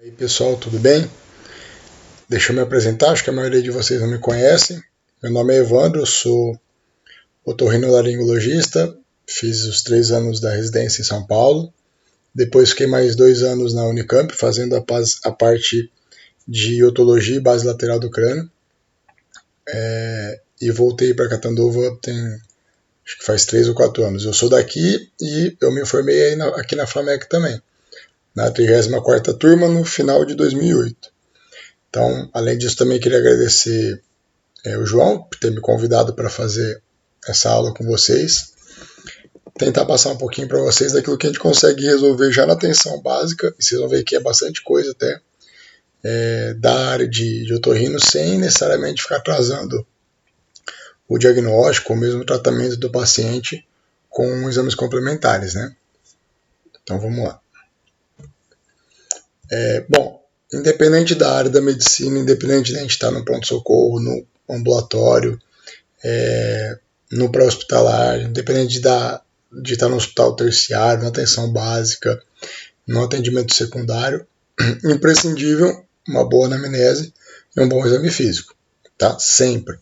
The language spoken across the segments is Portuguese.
E aí pessoal, tudo bem? Deixa eu me apresentar, acho que a maioria de vocês não me conhecem. Meu nome é Evandro, eu sou otorrinolaringologista, fiz os 3 anos da residência em São Paulo, depois fiquei mais 2 anos na Unicamp, fazendo a parte de otologia e base lateral do crânio, e voltei para Catanduva acho que faz 3 ou 4 anos. Eu sou daqui e eu me formei aqui na FAMEC também, na 34ª turma, no final de 2008. Então, além disso, também queria agradecer o João por ter me convidado para fazer essa aula com vocês. Tentar passar um pouquinho para vocês daquilo que a gente consegue resolver já na atenção básica, e vocês vão ver que é bastante coisa até, da área de otorrino, sem necessariamente ficar atrasando o diagnóstico ou mesmo o tratamento do paciente com exames complementares, né? Então, vamos lá. Bom, independente da área da medicina, independente de a gente estar no pronto-socorro, no ambulatório, no pré-hospitalar, independente de estar no hospital terciário, na atenção básica, no atendimento secundário, imprescindível uma boa anamnese e um bom exame físico, tá? Sempre.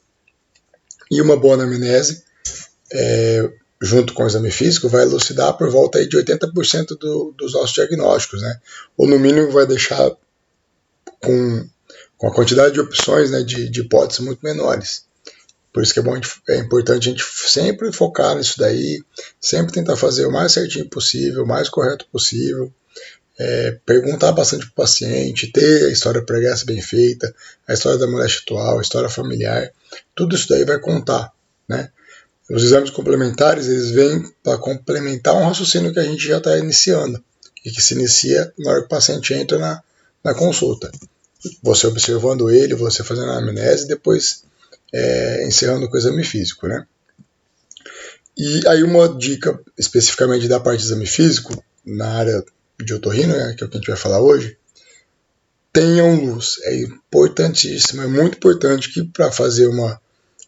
E uma boa anamnese, junto com o exame físico, vai elucidar por volta aí de 80% dos nossos diagnósticos, né? Ou no mínimo vai deixar com a quantidade de opções, né, de hipóteses muito menores. Por isso que é importante a gente sempre focar nisso daí, sempre tentar fazer o mais certinho possível, o mais correto possível, perguntar bastante para o paciente, ter a história pregressa bem feita, a história da moléstia atual, a história familiar, tudo isso daí vai contar, né? Os exames complementares, eles vêm para complementar um raciocínio que a gente já está iniciando, e que se inicia na hora que o paciente entra na consulta. Você observando ele, você fazendo a anamnese, depois encerrando com o exame físico, né? E aí uma dica especificamente da parte de exame físico, na área de otorrino, né, que é o que a gente vai falar hoje, tenham luz. É importantíssimo, é muito importante que para fazer um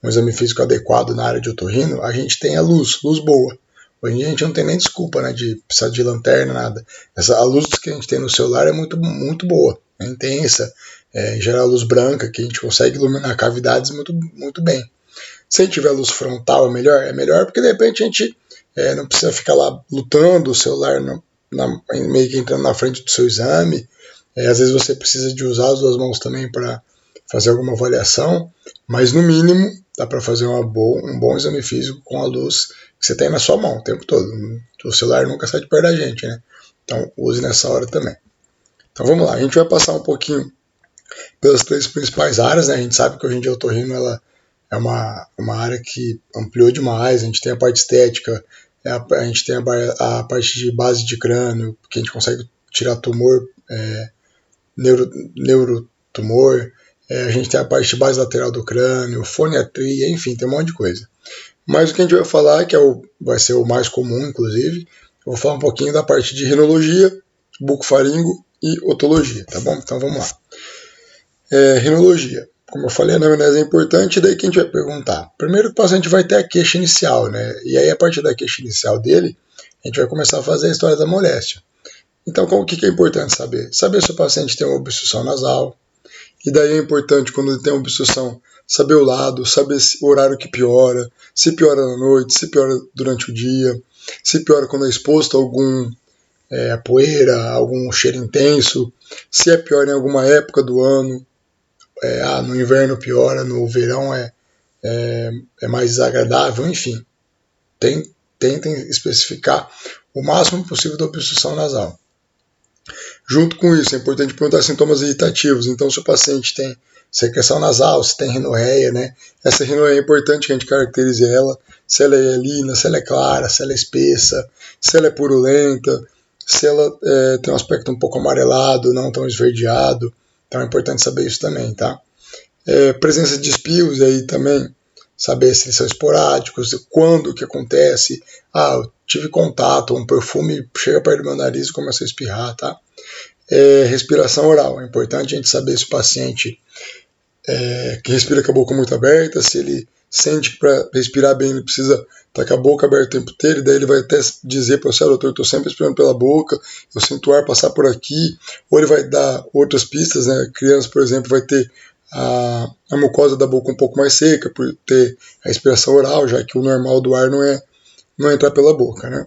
exame físico adequado na área de otorrino, a gente tenha luz boa. Hoje em dia a gente não tem nem desculpa, né, de precisar de lanterna, nada. A luz que a gente tem no celular é muito, muito boa, é intensa, em geral luz branca, que a gente consegue iluminar cavidades muito, muito bem. Se a gente tiver luz frontal, é melhor porque de repente a gente não precisa ficar lá lutando o celular meio que entrando na frente do seu exame. Às vezes você precisa de usar as 2 mãos também para fazer alguma avaliação, mas no mínimo dá para fazer um bom exame físico com a luz que você tem na sua mão o tempo todo. O celular nunca sai de perto da gente, né? Então use nessa hora também. Então vamos lá, a gente vai passar um pouquinho pelas 3 principais áreas, né? A gente sabe que hoje em dia o otorrino ela é uma área que ampliou demais. A gente tem a parte estética, a gente tem a parte de base de crânio, que a gente consegue tirar tumor, neurotumor, a gente tem a parte de base lateral do crânio, foniatria, enfim, tem um monte de coisa. Mas o que a gente vai falar, que vai ser o mais comum, inclusive, eu vou falar um pouquinho da parte de rinologia, bucofaringo e otologia, tá bom? Então vamos lá. Rinologia. Como eu falei, a anamnese é importante, daí que a gente vai perguntar. Primeiro o paciente vai ter a queixa inicial, né? E aí a partir da queixa inicial dele, a gente vai começar a fazer a história da moléstia. Então o que é importante saber? Saber se o paciente tem uma obstrução nasal, e daí é importante quando ele tem uma obstrução, saber o lado, saber o horário que piora, se piora na noite, se piora durante o dia, se piora quando é exposto a algum poeira, algum cheiro intenso, se é pior em alguma época do ano, no inverno piora, no verão é mais desagradável, enfim. Tentem especificar o máximo possível da obstrução nasal. Junto com isso, é importante perguntar sintomas irritativos. Então, se o paciente tem secreção nasal, se tem rinorreia, né? Essa rinorreia é importante que a gente caracterize ela, se ela é hialina, se ela é clara, se ela é espessa, se ela é purulenta, se ela tem um aspecto um pouco amarelado, não tão esverdeado. Então é importante saber isso também, tá? Presença de espios aí também, saber se eles são esporádicos, quando que acontece. Eu tive contato, um perfume chega perto do meu nariz e começa a espirrar, tá? Respiração oral, é importante a gente saber se o paciente que respira com a boca muito aberta, se sente que para respirar bem ele precisa estar com a boca aberta o tempo inteiro, e daí ele vai até dizer para você, doutor, eu estou sempre respirando pela boca, eu sinto o ar passar por aqui, ou ele vai dar outras pistas, né? Criança, por exemplo, vai ter a mucosa da boca um pouco mais seca, por ter a respiração oral, já que o normal do ar não é entrar pela boca, né?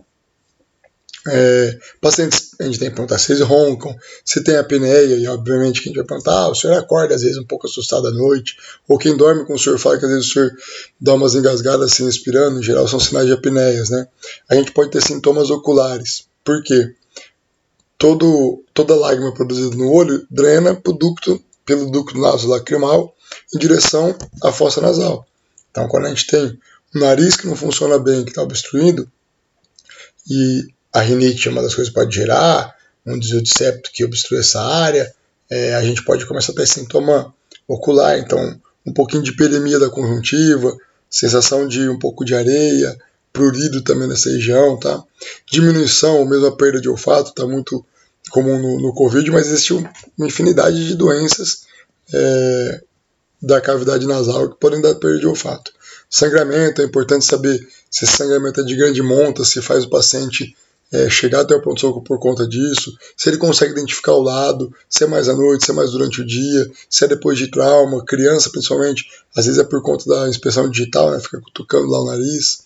Pacientes, a gente tem que perguntar se eles roncam, se tem apneia, e obviamente que a gente vai perguntar, o senhor acorda às vezes um pouco assustado à noite, ou quem dorme com o senhor fala que às vezes o senhor dá umas engasgadas assim respirando, em geral são sinais de apneias, né? A gente pode ter sintomas oculares, por quê? Toda lágrima produzida no olho drena pelo ducto nasolacrimal em direção à fossa nasal. Então quando a gente tem um nariz que não funciona bem, que está obstruído, e a rinite é uma das coisas que pode gerar, um desvio de septo que obstrui essa área, a gente pode começar a ter sintoma ocular, então um pouquinho de hiperemia da conjuntiva, sensação de um pouco de areia, prurido também nessa região, tá? Diminuição ou mesmo a perda de olfato, está muito comum no Covid, mas existe uma infinidade de doenças da cavidade nasal que podem dar perda de olfato. Sangramento, é importante saber se esse sangramento é de grande monta, se faz o paciente chegar até o pronto-socorro por conta disso, se ele consegue identificar o lado, se é mais à noite, se é mais durante o dia, se é depois de trauma, criança principalmente, às vezes é por conta da inspeção digital, né, fica cutucando lá o nariz.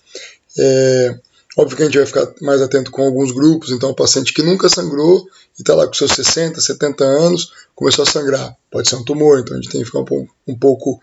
Óbvio que a gente vai ficar mais atento com alguns grupos, então o paciente que nunca sangrou e está lá com seus 60, 70 anos, começou a sangrar, pode ser um tumor, então a gente tem que ficar um pouco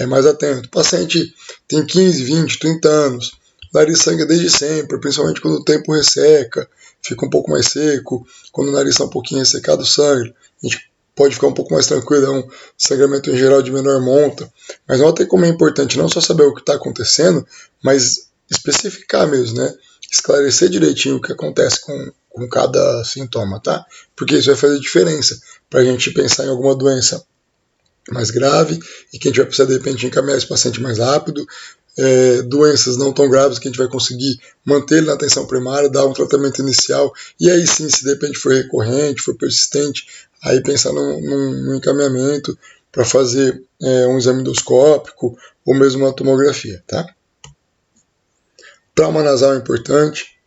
mais atento. O paciente tem 15, 20, 30 anos, o nariz sangra desde sempre, principalmente quando o tempo resseca, fica um pouco mais seco, quando o nariz está um pouquinho ressecado, sangra. A gente pode ficar um pouco mais tranquilo, é um sangramento em geral de menor monta, mas nota como é importante não só saber o que está acontecendo, mas especificar mesmo, né? Esclarecer direitinho o que acontece com cada sintoma, tá? Porque isso vai fazer diferença para a gente pensar em alguma doença mais grave e que a gente vai precisar de repente encaminhar esse paciente mais rápido, doenças não tão graves que a gente vai conseguir manter ele na atenção primária, dar um tratamento inicial, e aí sim, se de repente for recorrente, for persistente, aí pensar num encaminhamento para fazer um exame endoscópico ou mesmo uma tomografia, tá? Trauma nasal é importante,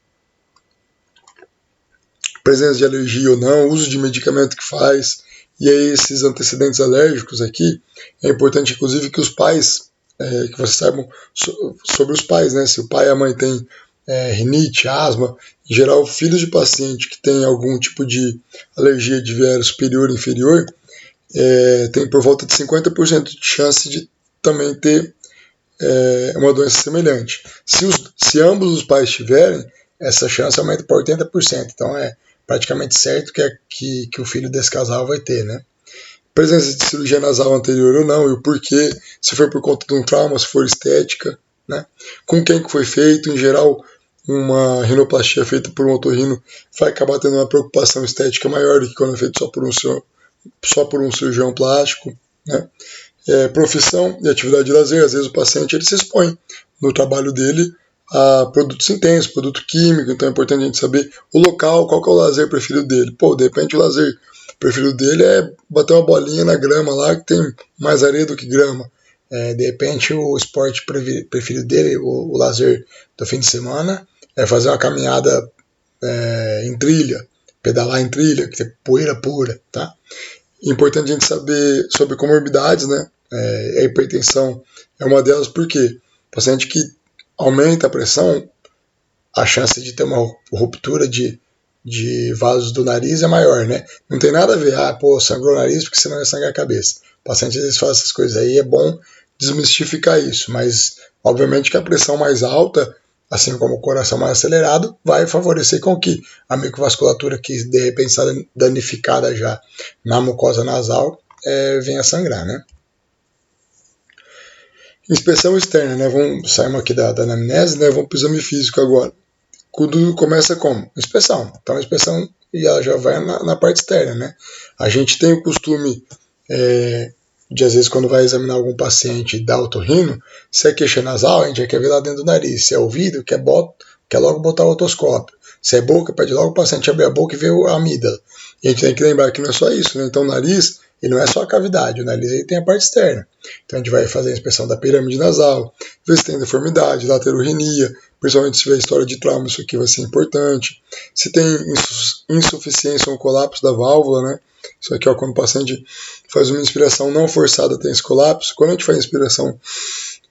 presença de alergia ou não, uso de medicamento que faz, e aí esses antecedentes alérgicos aqui, é importante inclusive que os pais, que vocês saibam sobre os pais, né? Se o pai e a mãe têm rinite, asma, em geral filhos de paciente que tem algum tipo de alergia de viés superior e inferior, tem por volta de 50% de chance de também ter uma doença semelhante. Se ambos os pais tiverem, essa chance aumenta para 80%, então é praticamente certo que o filho desse casal vai ter, né? Presença de cirurgia nasal anterior ou não, e o porquê, se for por conta de um trauma, se for estética, né? Com quem que foi feito, em geral, uma rinoplastia feita por um otorrino vai acabar tendo uma preocupação estética maior do que quando é feito só por um cirurgião plástico, né? Profissão e atividade de lazer, às vezes o paciente ele se expõe no trabalho dele a produtos intensos, produto químico, então é importante a gente saber o local, qual que é o lazer preferido dele. De repente o lazer preferido dele é bater uma bolinha na grama lá, que tem mais areia do que grama. De repente o esporte preferido dele, o lazer do fim de semana, é fazer uma caminhada em trilha, pedalar em trilha, que é poeira pura, tá? Importante a gente saber sobre comorbidades, né? A hipertensão é uma delas, porque o paciente que aumenta a pressão, a chance de ter uma ruptura de vasos do nariz é maior, né? Não tem nada a ver, sangrou o nariz porque senão vai sangrar a cabeça. O paciente às vezes faz essas coisas aí, é bom desmistificar isso, mas obviamente que a pressão mais alta, assim como o coração mais acelerado, vai favorecer com que a microvasculatura que de repente está danificada já na mucosa nasal venha a sangrar, né? Inspeção externa, né? Saímos aqui da anamnese, né? Vamos para o exame físico agora. Tudo começa como? Inspeção. Então a inspeção já vai na parte externa, né? A gente tem o costume de, às vezes, quando vai examinar algum paciente da otorrino, se é queixa nasal, a gente quer ver lá dentro do nariz. Se é ouvido, quer logo botar o otoscópio. Se é boca, pede logo o paciente abrir a boca e ver a amígdala. E a gente tem que lembrar que não é só isso, né? Então o nariz Ele não é só a cavidade, o nariz ele tem a parte externa. Então a gente vai fazer a inspeção da pirâmide nasal, ver se tem deformidade, laterorrenia, principalmente se tiver história de trauma, isso aqui vai ser importante. Se tem insuficiência ou colapso da válvula, né? Isso aqui, ó, quando o paciente faz uma inspiração não forçada, tem esse colapso. Quando a gente faz inspiração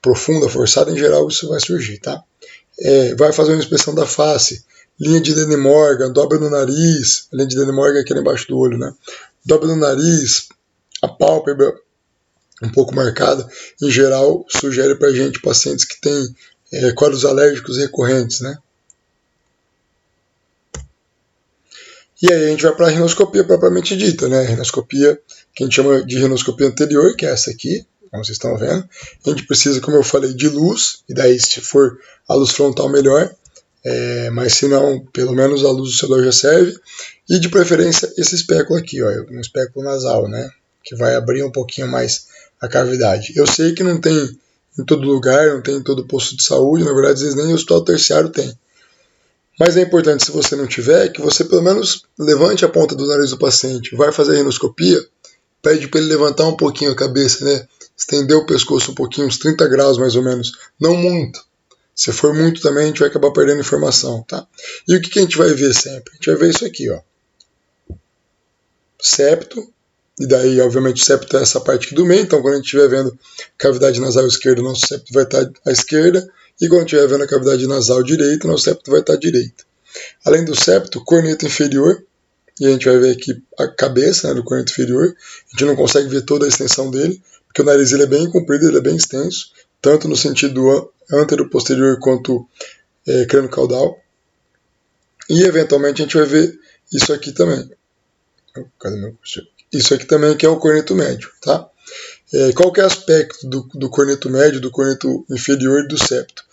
profunda, forçada, em geral isso vai surgir, tá? Vai fazer uma inspeção da face, linha de Deney-Morgan, dobra no nariz, a linha de Deney-Morgan é aqui embaixo do olho, né? Dobra no nariz, a pálpebra um pouco marcada, em geral sugere pra gente pacientes que têm quadros alérgicos recorrentes, né? E aí a gente vai para a rinoscopia propriamente dita, né? A rinoscopia que a gente chama de rinoscopia anterior, que é essa aqui, como vocês estão vendo. A gente precisa, como eu falei, de luz, e daí se for a luz frontal melhor, mas se não, pelo menos a luz do celular já serve. E de preferência esse espéculo aqui, ó, um espéculo nasal, né? Que vai abrir um pouquinho mais a cavidade. Eu sei que não tem em todo lugar, não tem em todo posto de saúde, na verdade, às vezes nem o hospital terciário tem. Mas é importante, se você não tiver, que você pelo menos levante a ponta do nariz do paciente. Vai fazer a rinoscopia, pede para ele levantar um pouquinho a cabeça, né? Estender o pescoço um pouquinho, uns 30 graus mais ou menos. Não muito. Se for muito também, a gente vai acabar perdendo informação, tá? E o que a gente vai ver sempre? A gente vai ver isso aqui, ó. Septo, e daí, obviamente, o septo é essa parte aqui do meio. Então, quando a gente estiver vendo cavidade nasal esquerda, nosso septo vai estar à esquerda. E quando estiver vendo a cavidade nasal direita, nosso septo vai estar à direita. Além do septo, corneta inferior, e a gente vai ver aqui a cabeça, né, do corneto inferior. A gente não consegue ver toda a extensão dele, porque o nariz ele é bem comprido, ele é bem extenso, tanto no sentido antero-posterior quanto crânio-caudal. E eventualmente a gente vai ver isso aqui também. Cadê meu curso? Isso aqui também que é o corneto médio, tá? Qual que é o aspecto do corneto médio, do corneto inferior e do septo?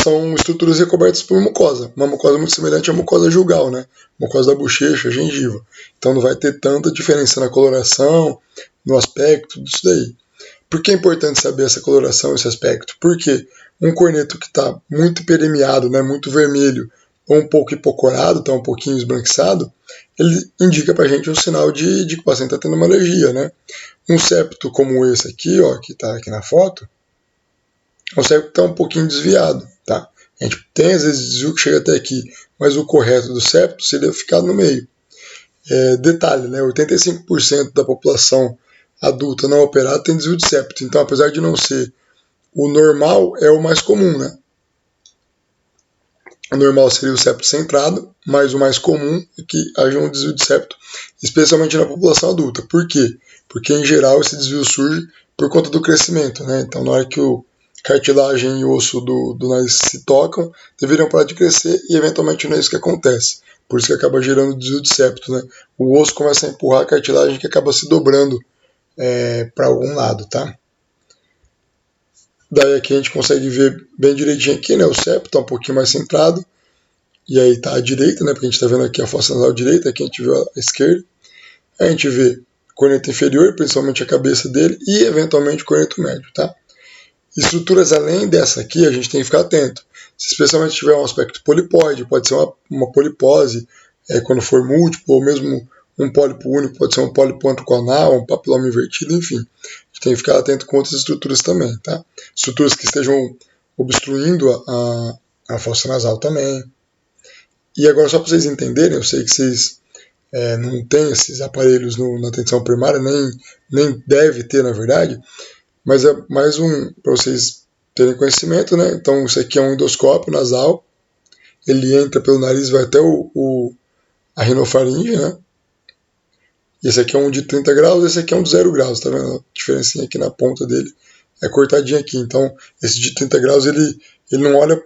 São estruturas recobertas por mucosa, uma mucosa muito semelhante à mucosa jugal, né? Mucosa da bochecha, gengiva. Então não vai ter tanta diferença na coloração, no aspecto disso daí. Por que é importante saber essa coloração, esse aspecto? Porque um corneto que está muito peremiado, né, muito vermelho, ou um pouco hipocorado, está um pouquinho esbranquiçado, ele indica para a gente um sinal de que o paciente está tendo uma alergia, né? Um septo como esse aqui, ó, que está aqui na foto, é um septo que está um pouquinho desviado, tá? A gente tem às vezes desvio que chega até aqui, mas o correto do septo seria ficar no meio. Detalhe, né? 85% da população adulta não operada tem desvio de septo, então apesar de não ser o normal, é o mais comum, né? O normal seria o septo centrado, mas o mais comum é que haja um desvio de septo, especialmente na população adulta. Por quê? Porque, em geral, esse desvio surge por conta do crescimento, né? Então, na hora que o cartilagem e o osso do nariz se tocam, deveriam parar de crescer e, eventualmente, não é isso que acontece. Por isso que acaba gerando desvio de septo, né? O osso começa a empurrar a cartilagem que acaba se dobrando para algum lado, tá? Daí aqui a gente consegue ver bem direitinho aqui, né? O septo está um pouquinho mais centrado. E aí está à direita, né? Porque a gente está vendo aqui a fossa nasal direita, aqui a gente vê a esquerda. Aí a gente vê corneto inferior, principalmente a cabeça dele, e eventualmente o corneto médio, tá? Estruturas além dessa aqui, a gente tem que ficar atento. Se especialmente tiver um aspecto polipóide, pode ser uma polipose, quando for múltiplo, ou mesmo um pólipo único, pode ser um pólipo antroconal, um papiloma invertido, enfim. A gente tem que ficar atento com outras estruturas também, tá? Estruturas que estejam obstruindo a fossa nasal também. E agora, só para vocês entenderem, eu sei que vocês não têm esses aparelhos na atenção primária, nem deve ter, na verdade, mas é mais para vocês terem conhecimento, né? Então, isso aqui é um endoscópio nasal, ele entra pelo nariz, vai até a rinofaringe, né? Esse aqui é um de 30 graus, esse aqui é um de 0 graus, tá vendo? A diferencinha aqui na ponta dele é cortadinha aqui. Então, esse de 30 graus, ele não olha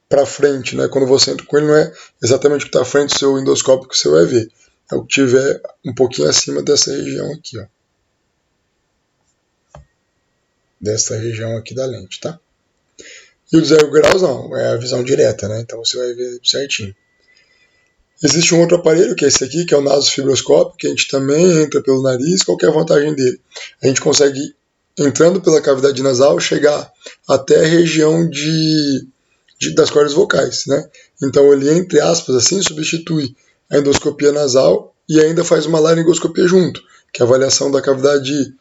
para frente, né? Quando você entra com ele, não é exatamente o que está à frente do seu endoscópio que você vai ver. É o que tiver um pouquinho acima dessa região aqui, ó. Dessa região aqui da lente, tá? E o de 0 graus não, é a visão direta, né? Então você vai ver certinho. Existe um outro aparelho, que é esse aqui, que é o nasofibroscópio, que a gente também entra pelo nariz. Qual que é a vantagem dele? A gente consegue, entrando pela cavidade nasal, chegar até a região das cordas vocais, né? Então ele, entre aspas, assim, substitui a endoscopia nasal e ainda faz uma laringoscopia junto. que é a avaliação da cavidade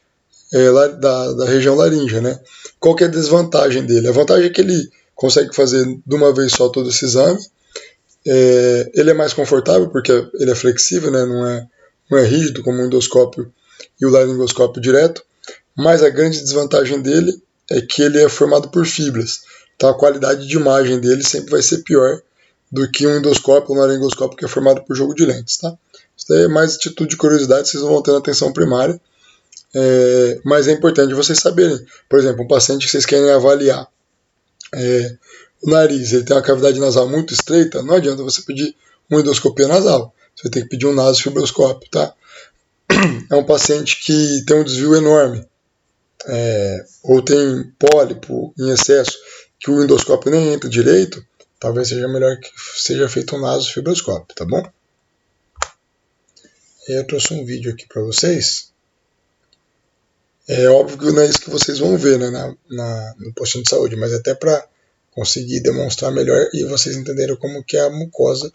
da região laríngea, né? Qual que é a desvantagem dele? A vantagem é que ele consegue fazer de uma vez só todo esse exame. Ele é mais confortável porque ele é flexível, né? Não é rígido como o endoscópio e o laringoscópio direto. Mas a grande desvantagem dele é que ele é formado por fibras. Então a qualidade de imagem dele sempre vai ser pior do que um endoscópio ou um laringoscópio que é formado por jogo de lentes, tá? Isso daí é mais atitude de curiosidade, vocês vão ter na atenção primária. Mas é importante vocês saberem. Por exemplo, um paciente que vocês querem avaliar o nariz, ele tem uma cavidade nasal muito estreita, não adianta você pedir uma endoscopia nasal. Você vai ter que pedir um nasofibroscópio, tá? É um paciente que tem um desvio enorme, ou tem pólipo em excesso, que o endoscópio nem entra direito, talvez seja melhor que seja feito um nasofibroscópio, tá bom? Eu trouxe um vídeo aqui para vocês. É óbvio que não é isso que vocês vão ver, né, no postinho de saúde, mas até para conseguir demonstrar melhor e vocês entenderem como que é a mucosa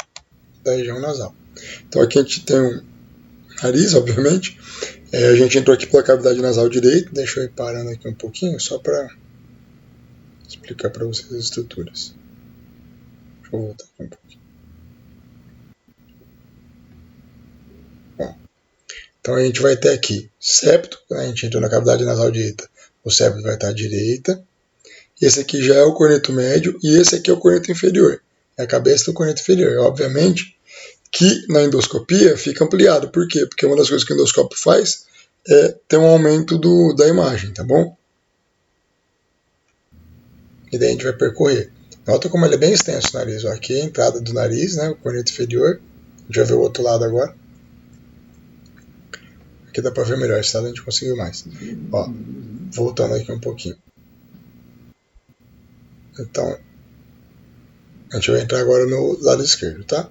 da região nasal. Então aqui a gente tem um nariz, obviamente. A gente entrou aqui pela cavidade nasal direita. Deixa eu ir parando aqui um pouquinho, só para explicar para vocês as estruturas. Deixa eu voltar aqui um pouquinho. Bom, então a gente vai ter aqui septo, né? A gente entrou na cavidade nasal direita, o septo vai estar à direita. Esse aqui já é o corneto médio e esse aqui é o corneto inferior. É a cabeça do corneto inferior. Obviamente que na endoscopia fica ampliado. Por quê? Porque uma das coisas que o endoscópio faz é ter um aumento da imagem, tá bom? E daí a gente vai percorrer. Nota como ele é bem extenso o nariz. Ó, aqui é a entrada do nariz, né, o corneto inferior. A gente vai ver o outro lado agora. Aqui dá para ver melhor, esse lado a gente conseguiu mais. Ó, voltando aqui um pouquinho. Então, a gente vai entrar agora no lado esquerdo, tá?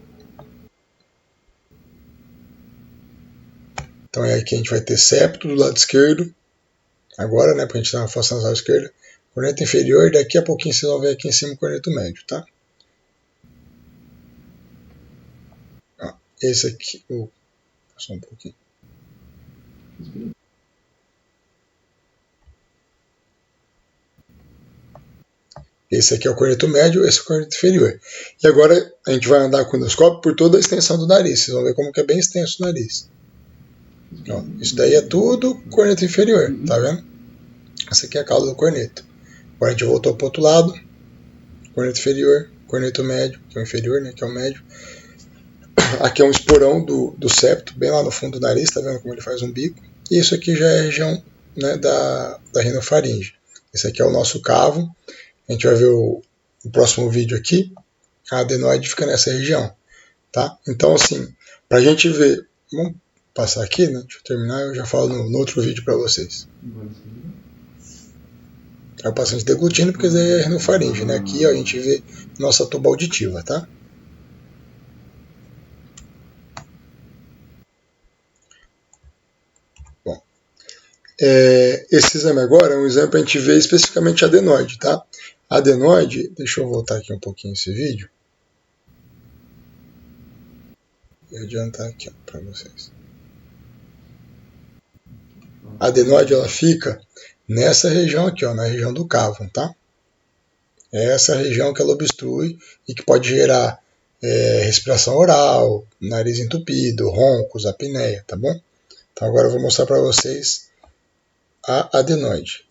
Então é aqui a gente vai ter septo do lado esquerdo. Agora, né, porque a gente está na fossa nasal esquerda. Corneto inferior, e daqui a pouquinho vocês vão ver aqui em cima o corneto médio, tá? Ó, esse aqui... passou um pouquinho. Esse aqui é o corneto médio, esse é o corneto inferior. E agora a gente vai andar com o endoscópio por toda a extensão do nariz. Vocês vão ver como que é bem extenso o nariz. Ó, isso daí é tudo corneto inferior, tá vendo? Essa aqui é a cauda do corneto. Agora a gente voltou para o outro lado. Corneto inferior, corneto médio, que é o inferior, né, que é o médio. Aqui é um esporão do septo, bem lá no fundo do nariz, tá vendo como ele faz um bico. E isso aqui já é a região, né, da rinofaringe. Esse aqui é o nosso cavo. A gente vai ver o próximo vídeo aqui. A adenoide fica nessa região, tá? Então, assim, para a gente ver... Vamos passar aqui, né? Deixa eu terminar, eu já falo no outro vídeo para vocês. É o paciente deglutindo, porque isso é rinofaringe, né? Aqui ó, a gente vê nossa tuba auditiva, tá? Bom, esse exame agora é um exame para a gente ver especificamente a adenoide, tá? A adenoide, deixa eu voltar aqui um pouquinho esse vídeo. Vou adiantar aqui para vocês. A adenoide ela fica nessa região aqui, ó, na região do cavo, tá? É essa região que ela obstrui e que pode gerar respiração oral, nariz entupido, roncos, apneia, tá bom? Então agora eu vou mostrar para vocês a adenoide.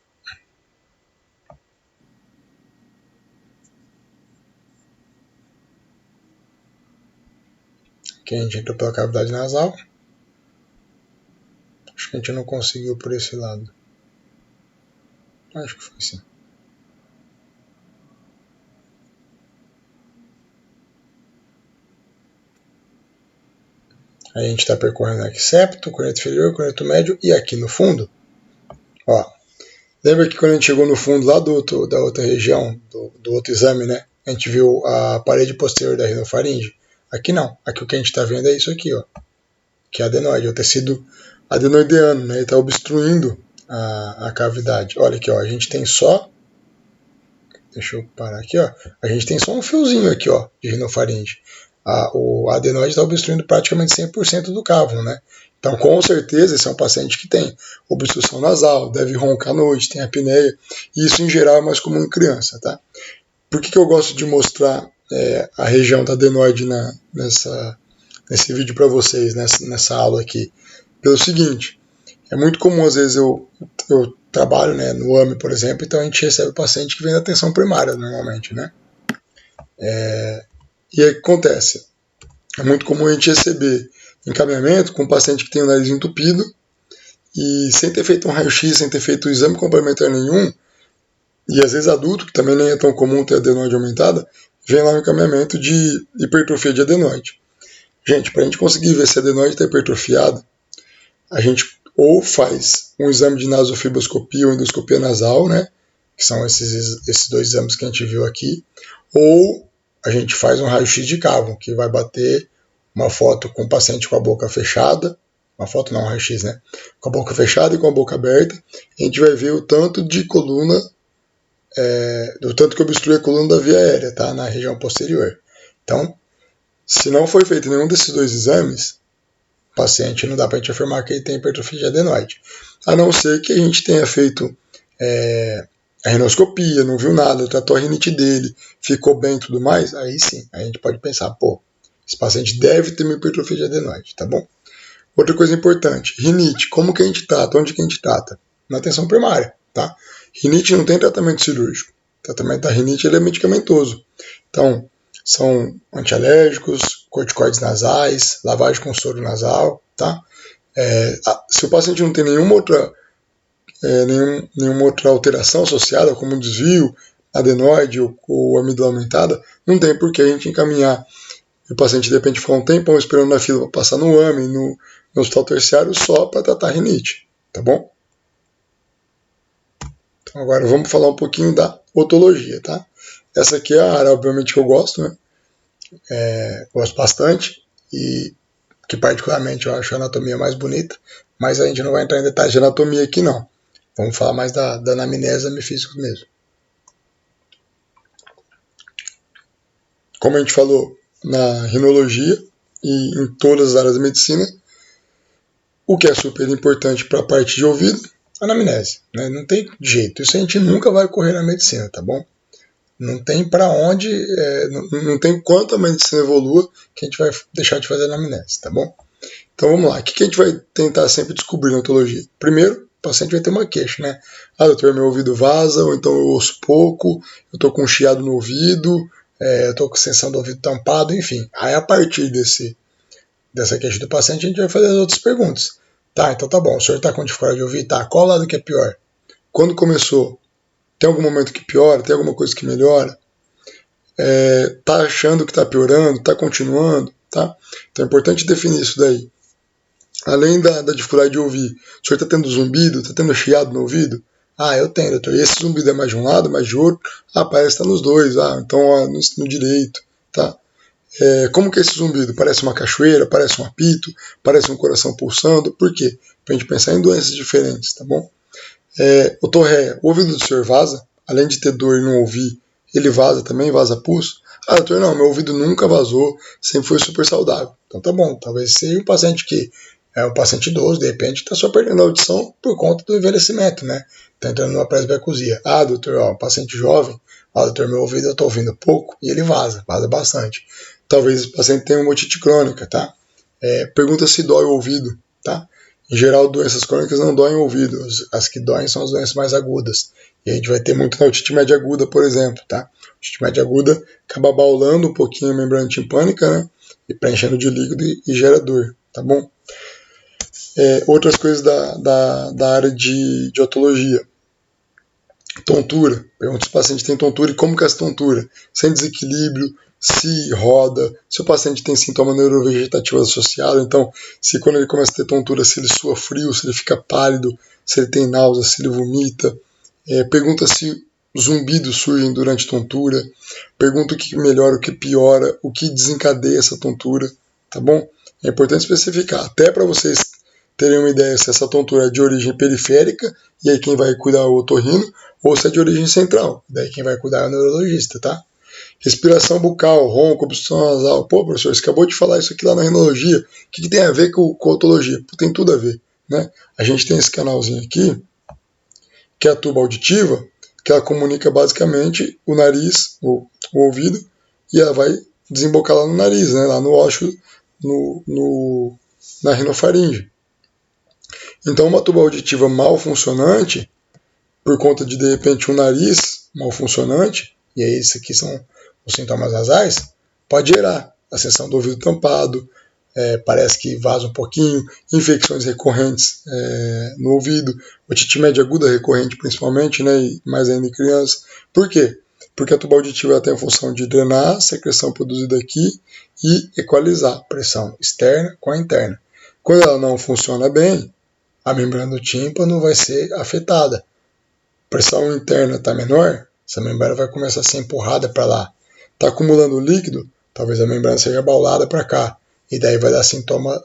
Aqui a gente entrou pela cavidade nasal. Acho que a gente não conseguiu por esse lado. Acho que foi sim. Aí a gente está percorrendo aqui septo, corneto inferior, corneto médio e aqui no fundo. Ó, lembra que quando a gente chegou no fundo lá da outra região, do outro exame, né? A gente viu a parede posterior da rinofaringe. Aqui não. Aqui o que a gente está vendo é isso aqui, ó. Que é a adenoide, é o tecido adenoideano, né? Ele está obstruindo a cavidade. Olha aqui, ó. A gente tem só... Deixa eu parar aqui, ó. A gente tem só um fiozinho aqui, ó, de rinofaringe. A adenoide está obstruindo praticamente 100% do cavo, né? Então, com certeza, esse é um paciente que tem obstrução nasal, deve roncar à noite, tem apneia, e isso em geral é mais comum em criança, tá? Por que eu gosto de mostrar a região da adenoide nesse vídeo para vocês, nessa aula aqui? Pelo seguinte, é muito comum, às vezes, eu trabalho, né, no AME, por exemplo, então a gente recebe paciente que vem da atenção primária, normalmente, né? E aí o que acontece? É muito comum a gente receber encaminhamento com um paciente que tem o nariz entupido e sem ter feito um raio-x, sem ter feito um exame complementar nenhum, e às vezes adulto, que também nem é tão comum ter adenoide aumentada, vem lá um encaminhamento de hipertrofia de adenoide. Gente, para a gente conseguir ver se a adenoide está hipertrofiada, a gente ou faz um exame de nasofibroscopia ou endoscopia nasal, né, que são esses dois exames que a gente viu aqui, ou a gente faz um raio-x de cavo, que vai bater uma foto com o paciente com a boca fechada, uma foto não, um raio-x, né, com a boca fechada e com a boca aberta, e a gente vai ver o tanto de coluna, do tanto que obstrui a coluna da via aérea, tá, na região posterior. Então, se não foi feito nenhum desses dois exames, o paciente não dá para a gente afirmar que ele tem hipertrofia de adenoide. A não ser que a gente tenha feito a rinoscopia, não viu nada, tratou a rinite dele, ficou bem e tudo mais, aí sim, a gente pode pensar, pô, esse paciente deve ter uma hipertrofia de adenoide, tá bom? Outra coisa importante, rinite, como que a gente trata? Onde que a gente trata? Na atenção primária, tá? Rinite não tem tratamento cirúrgico. O tratamento da rinite ele é medicamentoso. Então, são antialérgicos, corticoides nasais, lavagem com soro nasal, tá? Se o paciente não tem nenhuma outra alteração associada, como desvio, adenoide ou amígdala aumentada, não tem por que a gente encaminhar o paciente de repente ficar um tempão esperando na fila para passar no AME, no hospital terciário, só para tratar rinite, tá bom? Então agora vamos falar um pouquinho da otologia, tá? Essa aqui é a área, obviamente, que eu gosto, né? Gosto bastante e que particularmente eu acho a anatomia mais bonita, mas a gente não vai entrar em detalhes de anatomia aqui não. Vamos falar mais da anamnese hemifísica mesmo. Como a gente falou na rinologia e em todas as áreas da medicina, o que é super importante para a parte de ouvido, anamnese, né? Não tem jeito, isso a gente nunca vai ocorrer na medicina, tá bom? Não tem para onde, não tem quanto a medicina evolua que a gente vai deixar de fazer anamnese, tá bom? Então vamos lá, o que a gente vai tentar sempre descobrir na otologia? Primeiro, o paciente vai ter uma queixa, né? Ah, doutor, meu ouvido vaza, ou então eu ouço pouco, eu estou com um chiado no ouvido, eu estou com sensação do ouvido tampado, enfim. Aí a partir dessa queixa do paciente a gente vai fazer as outras perguntas. Tá, então tá bom, o senhor está com dificuldade de ouvir? Tá, qual lado que é pior? Quando começou? Tem algum momento que piora? Tem alguma coisa que melhora? Tá achando que está piorando? Está continuando? Tá? Então é importante definir isso daí. Além da dificuldade de ouvir, o senhor está tendo zumbido? Está tendo chiado no ouvido? Ah, eu tenho, doutor. E esse zumbido é mais de um lado, mais de outro? Ah, parece que está nos dois. Ah, então no direito. Tá? Como que é esse zumbido? Parece uma cachoeira? Parece um apito? Parece um coração pulsando? Por quê? Para a gente pensar em doenças diferentes, tá bom? Otorreia, o ouvido do senhor vaza? Além de ter dor e não ouvir, ele vaza também? Vaza pulso? Ah, doutor, não, meu ouvido nunca vazou, sempre foi super saudável. Então tá bom, talvez seja um paciente que é um paciente idoso, de repente está só perdendo a audição por conta do envelhecimento, né? Está entrando numa presbiacusia. Ah, doutor, um paciente jovem, ah, doutor, meu ouvido eu estou ouvindo pouco e ele vaza bastante. Talvez esse paciente tenha uma otite crônica, tá? Pergunta se dói o ouvido, tá? Em geral, doenças crônicas não doem o ouvido. As que doem são as doenças mais agudas. E a gente vai ter muito na otite média aguda, por exemplo, tá? Otite média aguda acaba baulando um pouquinho a membrana timpânica, né? E preenchendo de líquido e gera dor, tá bom? Outras coisas da área de otologia. Tontura. Pergunta se o paciente tem tontura e como que é essa tontura. Sem desequilíbrio, se roda, se o paciente tem sintoma neurovegetativos associados, então se quando ele começa a ter tontura, se ele sua frio, se ele fica pálido, se ele tem náusea, se ele vomita. Pergunta se zumbidos surgem durante tontura. Pergunta o que melhora, o que piora, o que desencadeia essa tontura, tá bom? É importante especificar, até para vocês terem uma ideia se essa tontura é de origem periférica, e aí quem vai cuidar é o otorrino, ou se é de origem central, daí quem vai cuidar é o neurologista, tá? Respiração bucal, ronco, obstrução nasal. Pô, professor, você acabou de falar isso aqui lá na rinologia. O que tem a ver com otologia? Tem tudo a ver, né? A gente tem esse canalzinho aqui, que é a tuba auditiva, que ela comunica basicamente o nariz, o ouvido, e ela vai desembocar lá no nariz, né? Lá no ósseo, na rinofaringe. Então, uma tuba auditiva mal funcionante, por conta de repente um nariz mal funcionante, e aí esses aqui são os sintomas nasais, pode gerar acessão do ouvido tampado, parece que vaza um pouquinho, infecções recorrentes no ouvido, otite média aguda recorrente principalmente, né, e mais ainda em criança. Por quê? Porque a tuba auditiva tem a função de drenar a secreção produzida aqui e equalizar a pressão externa com a interna. Quando ela não funciona bem, a membrana do tímpano vai ser afetada. A pressão interna está menor, essa membrana vai começar a ser empurrada para lá. Está acumulando líquido, talvez a membrana seja abaulada para cá. E daí vai dar sintoma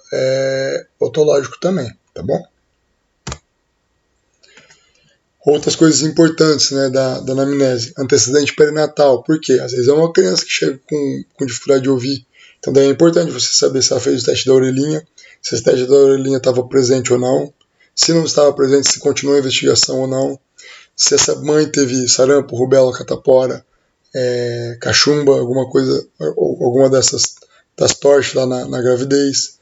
otológico também, tá bom? Outras coisas importantes, né, da anamnese. Antecedente perinatal. Por quê? Às vezes é uma criança que chega com dificuldade de ouvir. Então daí é importante você saber se ela fez o teste da orelhinha, se esse teste da orelhinha estava presente ou não. Se não estava presente, se continua a investigação ou não. Se essa mãe teve sarampo, rubéola, catapora, cachumba, alguma coisa, ou alguma dessas das torches lá na gravidez.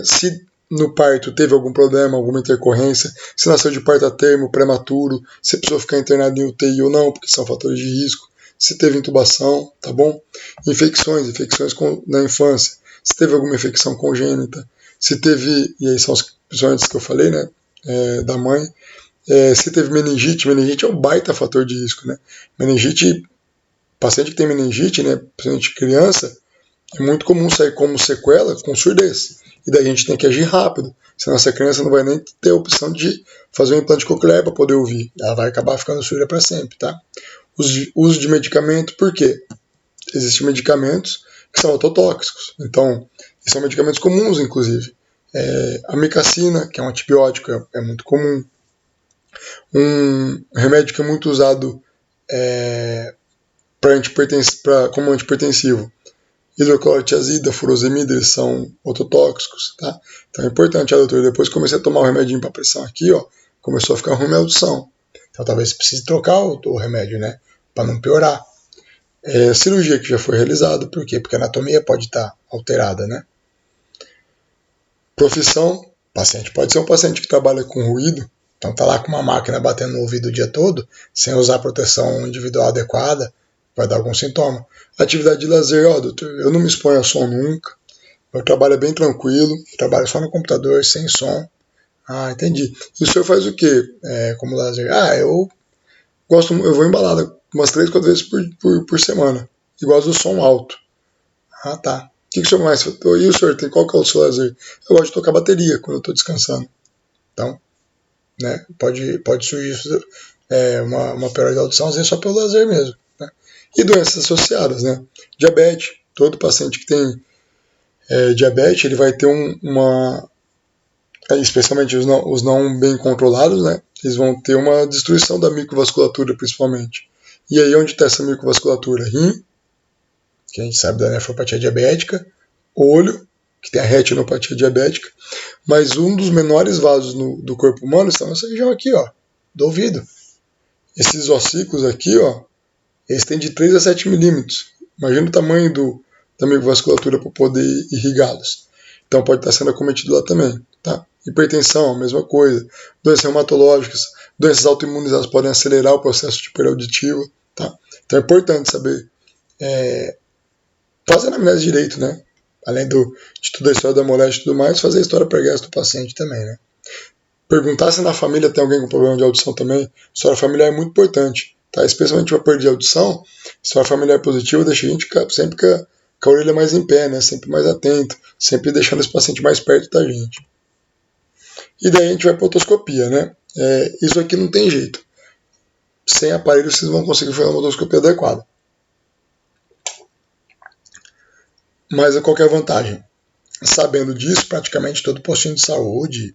Se no parto teve algum problema, alguma intercorrência, se nasceu de parto a termo, prematuro, se precisou ficar internado em UTI ou não, porque são fatores de risco, se teve intubação, tá bom? Infecções na infância, se teve alguma infecção congênita, se teve, e aí são os antes que eu falei, né, da mãe, se teve meningite é um baita fator de risco, né? Meningite, paciente que tem meningite, né, principalmente criança, é muito comum sair como sequela com surdez. E daí a gente tem que agir rápido. Senão essa criança não vai nem ter a opção de fazer um implante coclear para poder ouvir. Ela vai acabar ficando surda para sempre, tá? Uso de medicamento, por quê? Existem medicamentos que são ototóxicos. Então, são medicamentos comuns, inclusive. Amicacina, que é um antibiótico, é muito comum. Um remédio que é muito usado como antipertensivo, hidroclorotiazida, furosemida, eles são ototóxicos, tá? Então é importante, doutor, depois que comecei a tomar o remedinho para pressão aqui, ó, começou a ficar ruim a audição. Então talvez precise trocar o remédio, né, para não piorar. Cirurgia que já foi realizada, por quê? Porque a anatomia pode estar alterada, né? Profissão, paciente pode ser um paciente que trabalha com ruído, então tá lá com uma máquina batendo no ouvido o dia todo, sem usar proteção individual adequada, vai dar algum sintoma. Atividade de lazer, doutor, eu não me exponho a som nunca, meu trabalho é bem tranquilo, trabalho só no computador, sem som. Ah, entendi. E o senhor faz o quê como lazer? Eu vou em balada umas 3, 4 vezes por semana, e gosto do som alto. Ah, tá. O que o senhor mais faz? E o senhor, qual que é o seu lazer? Eu gosto de tocar bateria quando eu estou descansando. Então, né, pode surgir uma piora de audição, às vezes só pelo lazer mesmo. Né? E doenças associadas, né? Diabetes. Todo paciente que tem diabetes, ele vai ter especialmente os não bem controlados, né? Eles vão ter uma destruição da microvasculatura, principalmente. E aí, onde está essa microvasculatura? Rim, que a gente sabe da nefropatia diabética, olho, que tem a retinopatia diabética, mas um dos menores vasos do corpo humano está nessa região aqui, ó, do ouvido. Esses ossículos aqui, ó, eles têm de 3 a 7 milímetros. Imagina o tamanho da microvasculatura para poder irrigá-los. Então pode estar sendo acometido lá também, tá? Hipertensão, a mesma coisa. Doenças reumatológicas, doenças autoimunes, elas podem acelerar o processo de perda auditiva, tá? Então é importante saber fazer a anamnese direito, né? Além de toda a história da moléstia e tudo mais, fazer a história pregressa do paciente também, né? Perguntar se na família tem alguém com problema de audição também. História familiar é muito importante, tá? Especialmente para perder a audição, história familiar positiva deixa a gente sempre com a orelha mais em pé, né? Sempre mais atento, sempre deixando esse paciente mais perto da gente. E daí a gente vai para a otoscopia, né? Isso aqui não tem jeito. Sem aparelho vocês vão conseguir fazer uma otoscopia adequada. Mas qual que é a vantagem? Sabendo disso, praticamente todo postinho de saúde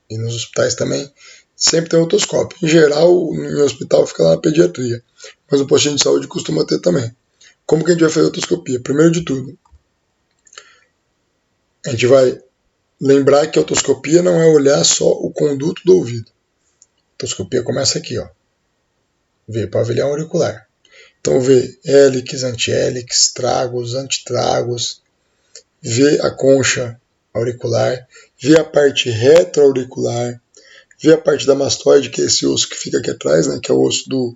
e nos hospitais também sempre tem otoscópio. Em geral, no hospital fica lá na pediatria. mas o postinho de saúde costuma ter também. Como que a gente vai fazer a otoscopia? Primeiro de tudo, a gente vai lembrar que a otoscopia não é olhar só o conduto do ouvido. A otoscopia começa aqui, ó. Ver pavilhão auricular. Então vê hélix, antihélix, tragos, antitragos, vê a concha auricular, vê a parte retroauricular, vê a parte da mastoide, que é esse osso que fica aqui atrás, né, que é o osso do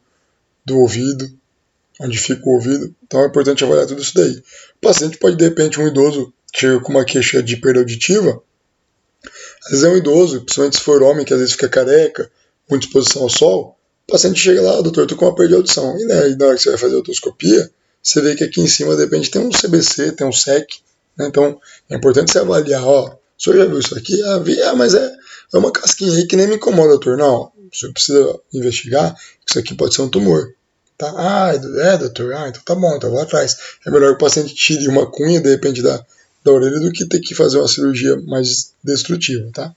ouvido, onde fica o ouvido. Então é importante avaliar tudo isso daí. O paciente pode, de repente, um idoso chega com uma queixa de perda auditiva, às vezes é um idoso, principalmente se for homem, que às vezes fica careca, muita exposição ao sol, o paciente chega lá, doutor, eu tô com uma perda de audição. E, né, na hora que você vai fazer a otoscopia, você vê que aqui em cima, de repente, tem um CBC, tem um SEC, né? Então é importante você avaliar, ó, o senhor já viu isso aqui? Ah, vi, mas é uma casquinha aí que nem me incomoda, doutor. Não, o senhor precisa investigar, isso aqui pode ser um tumor. Tá? Ah, doutor, então tá bom, então eu vou atrás. É melhor que o paciente tire uma cunha, de repente, da orelha do que ter que fazer uma cirurgia mais destrutiva, tá?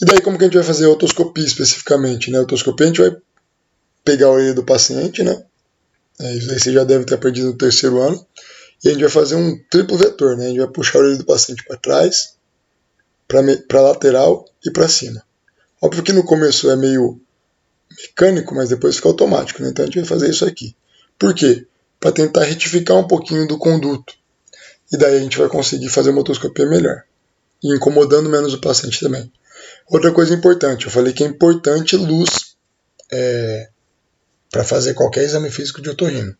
E daí como que a gente vai fazer a otoscopia especificamente, né? A otoscopia a gente vai pegar a orelha do paciente, né? Isso aí você já deve ter aprendido no terceiro ano. E a gente vai fazer um triplo vetor, né? A gente vai puxar a orelha do paciente para trás, para lateral e para cima. Óbvio que no começo é meio mecânico, mas depois fica automático, né? Então a gente vai fazer isso aqui. Por quê? Para tentar retificar um pouquinho do conduto. E daí a gente vai conseguir fazer uma otoscopia melhor. E incomodando menos o paciente também. Outra coisa importante, eu falei que é importante luz para fazer qualquer exame físico de otorrino.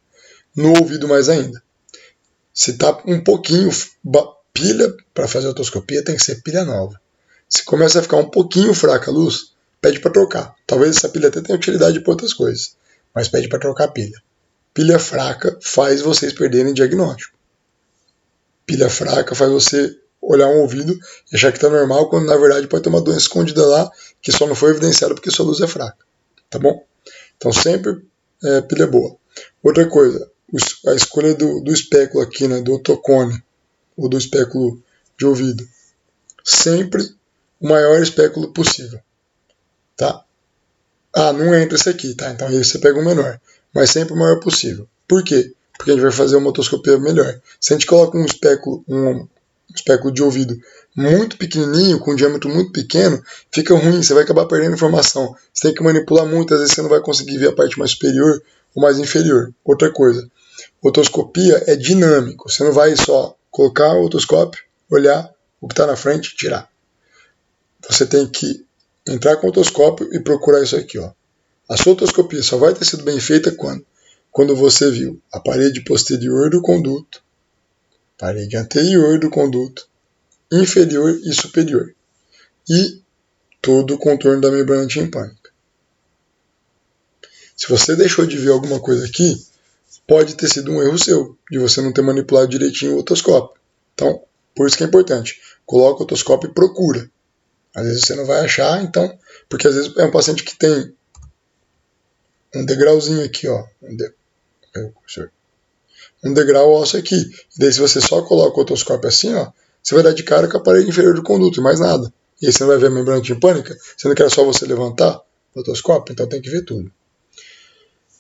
No ouvido mais ainda. Se está um pouquinho pilha para fazer a otoscopia, tem que ser pilha nova. Se começa a ficar um pouquinho fraca a luz, pede para trocar. Talvez essa pilha até tenha utilidade para outras coisas, mas pede para trocar a pilha. Pilha fraca faz vocês perderem diagnóstico. Pilha fraca faz você olhar um ouvido e achar que está normal, quando na verdade pode ter uma doença escondida lá que só não foi evidenciada porque sua luz é fraca. Tá bom? Então sempre pilha boa. Outra coisa, a escolha do espéculo aqui, né, do otocone, ou do espéculo de ouvido. Sempre o maior espéculo possível. Tá? Ah, não entra esse aqui, tá? Então aí você pega o menor. Mas sempre o maior possível. Por quê? Porque a gente vai fazer uma otoscopia melhor. Se a gente coloca um espéculo de ouvido muito pequenininho, com um diâmetro muito pequeno, fica ruim, você vai acabar perdendo informação. Você tem que manipular muito, às vezes você não vai conseguir ver a parte mais superior ou mais inferior. Outra coisa, otoscopia é dinâmico. Você não vai só colocar o otoscópio, olhar o que está na frente e tirar. Você tem que entrar com o otoscópio e procurar isso aqui, ó. A sua otoscopia só vai ter sido bem feita quando você viu a parede posterior do conduto, parede anterior do conduto, inferior e superior, e todo o contorno da membrana timpânica. Se você deixou de ver alguma coisa aqui, pode ter sido um erro seu, de você não ter manipulado direitinho o otoscópio. Então, por isso que é importante, coloca o otoscópio e procura. Às vezes você não vai achar, então, porque às vezes é um paciente que tem um degrauzinho aqui, ó, um degrau ósseo aqui. E daí se você só coloca o otoscópio assim, ó, você vai dar de cara com a parede inferior do conduto e mais nada. E aí você não vai ver a membrana timpânica, sendo que era só você levantar o otoscópio, então tem que ver tudo. O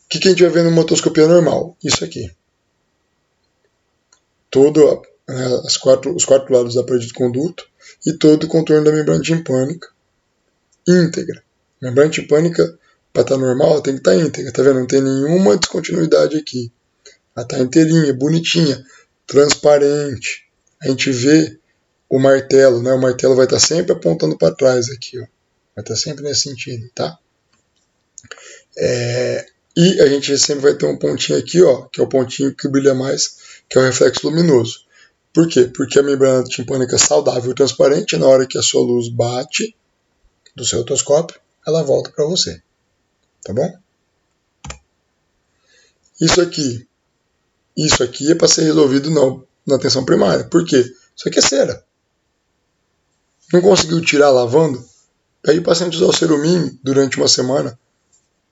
que a gente vai ver numa otoscopia normal? Isso aqui. Os quatro lados da parede do conduto e todo o contorno da membrana timpânica íntegra. A membrana timpânica, para estar normal, ela tem que estar íntegra. Tá vendo? Não tem nenhuma descontinuidade aqui. Ela está inteirinha, bonitinha, transparente. A gente vê o martelo, né? O martelo vai estar sempre apontando para trás aqui, ó. Vai estar sempre nesse sentido, tá? E a gente sempre vai ter um pontinho aqui, ó, que é o pontinho que brilha mais, que é o reflexo luminoso. Por quê? Porque a membrana timpânica saudável e transparente, na hora que a sua luz bate do seu otoscópio, ela volta para você. Tá bom? Isso aqui é para ser resolvido na atenção primária. Por quê? Isso aqui é cera. Não conseguiu tirar lavando? Pede o paciente usar o ceruminho durante uma semana,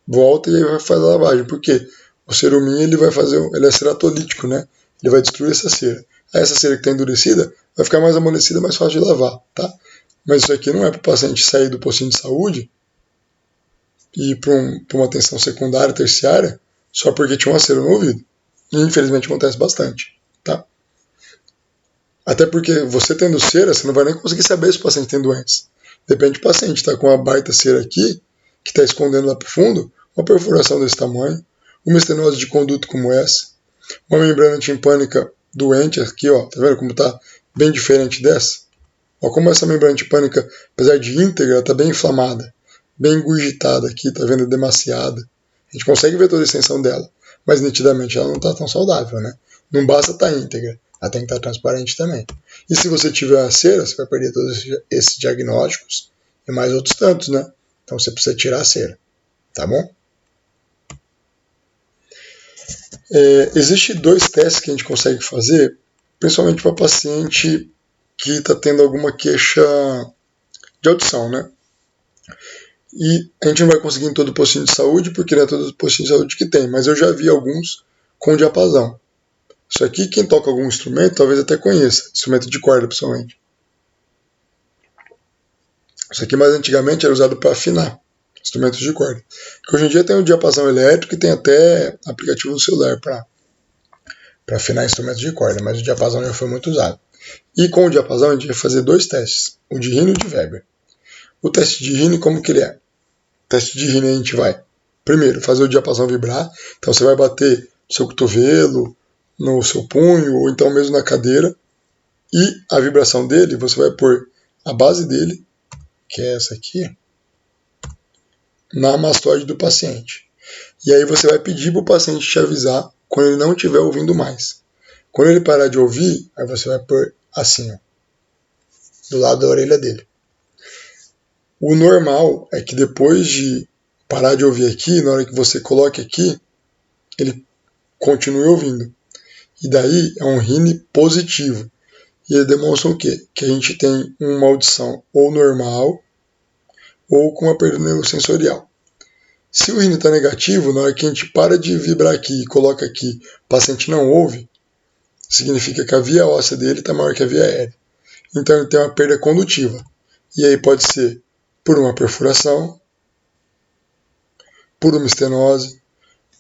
volta e aí vai fazer a lavagem. Por quê? O ceruminho ele é ceratolítico, né? Ele vai destruir essa cera. Aí essa cera que está endurecida vai ficar mais amolecida, mais fácil de lavar, tá? Mas isso aqui não é para o paciente sair do postinho de saúde e ir para uma atenção secundária, terciária, só porque tinha uma cera no ouvido. E infelizmente acontece bastante, tá? Até porque você tendo cera, você não vai nem conseguir saber se o paciente tem doença. Depende do paciente, tá com uma baita cera aqui, que está escondendo lá pro fundo, uma perfuração desse tamanho, uma estenose de conduto como essa, uma membrana timpânica doente aqui, ó, tá vendo como tá bem diferente dessa? Ó, como essa membrana timpânica, apesar de íntegra, tá bem inflamada, bem engurgitada aqui, tá vendo, demasiada. A gente consegue ver toda a extensão dela, mas nitidamente ela não tá tão saudável, né? Não basta estar íntegra, ela tem que estar transparente também. E se você tiver a cera, você vai perder todos esses diagnósticos e mais outros tantos, né? Então você precisa tirar a cera, tá bom? Existem 2 testes que a gente consegue fazer, principalmente para paciente que está tendo alguma queixa de audição, né? E a gente não vai conseguir em todo postinho de saúde, porque não é todo postinho de saúde que tem, mas eu já vi alguns com diapasão. Isso aqui, quem toca algum instrumento, talvez até conheça, instrumento de corda, principalmente. Isso aqui, mais antigamente, era usado para afinar instrumentos de corda. Que hoje em dia tem um diapasão elétrico e tem até aplicativo no celular para afinar instrumentos de corda, mas o diapasão já foi muito usado. E com o diapasão a gente vai fazer 2 testes, o de Rino e o de Weber. O teste de Rino, como que ele é? O teste de Rino a gente vai, primeiro, fazer o diapasão vibrar. Então você vai bater no seu cotovelo, no seu punho, ou então mesmo na cadeira. E a vibração dele, você vai pôr a base dele, que é essa aqui, na mastoide do paciente. E aí você vai pedir para o paciente te avisar quando ele não estiver ouvindo mais. Quando ele parar de ouvir, aí você vai pôr assim, ó, do lado da orelha dele. O normal é que depois de parar de ouvir aqui, na hora que você coloque aqui, ele continue ouvindo. E daí é um RINE positivo. E ele demonstra o quê? Que a gente tem uma audição ou normal ou com uma perda neurosensorial. Se o RINE está negativo, na hora que a gente para de vibrar aqui e coloca aqui, o paciente não ouve, significa que a via óssea dele está maior que a via aérea. Então ele tem uma perda condutiva. E aí pode ser por uma perfuração, por uma estenose,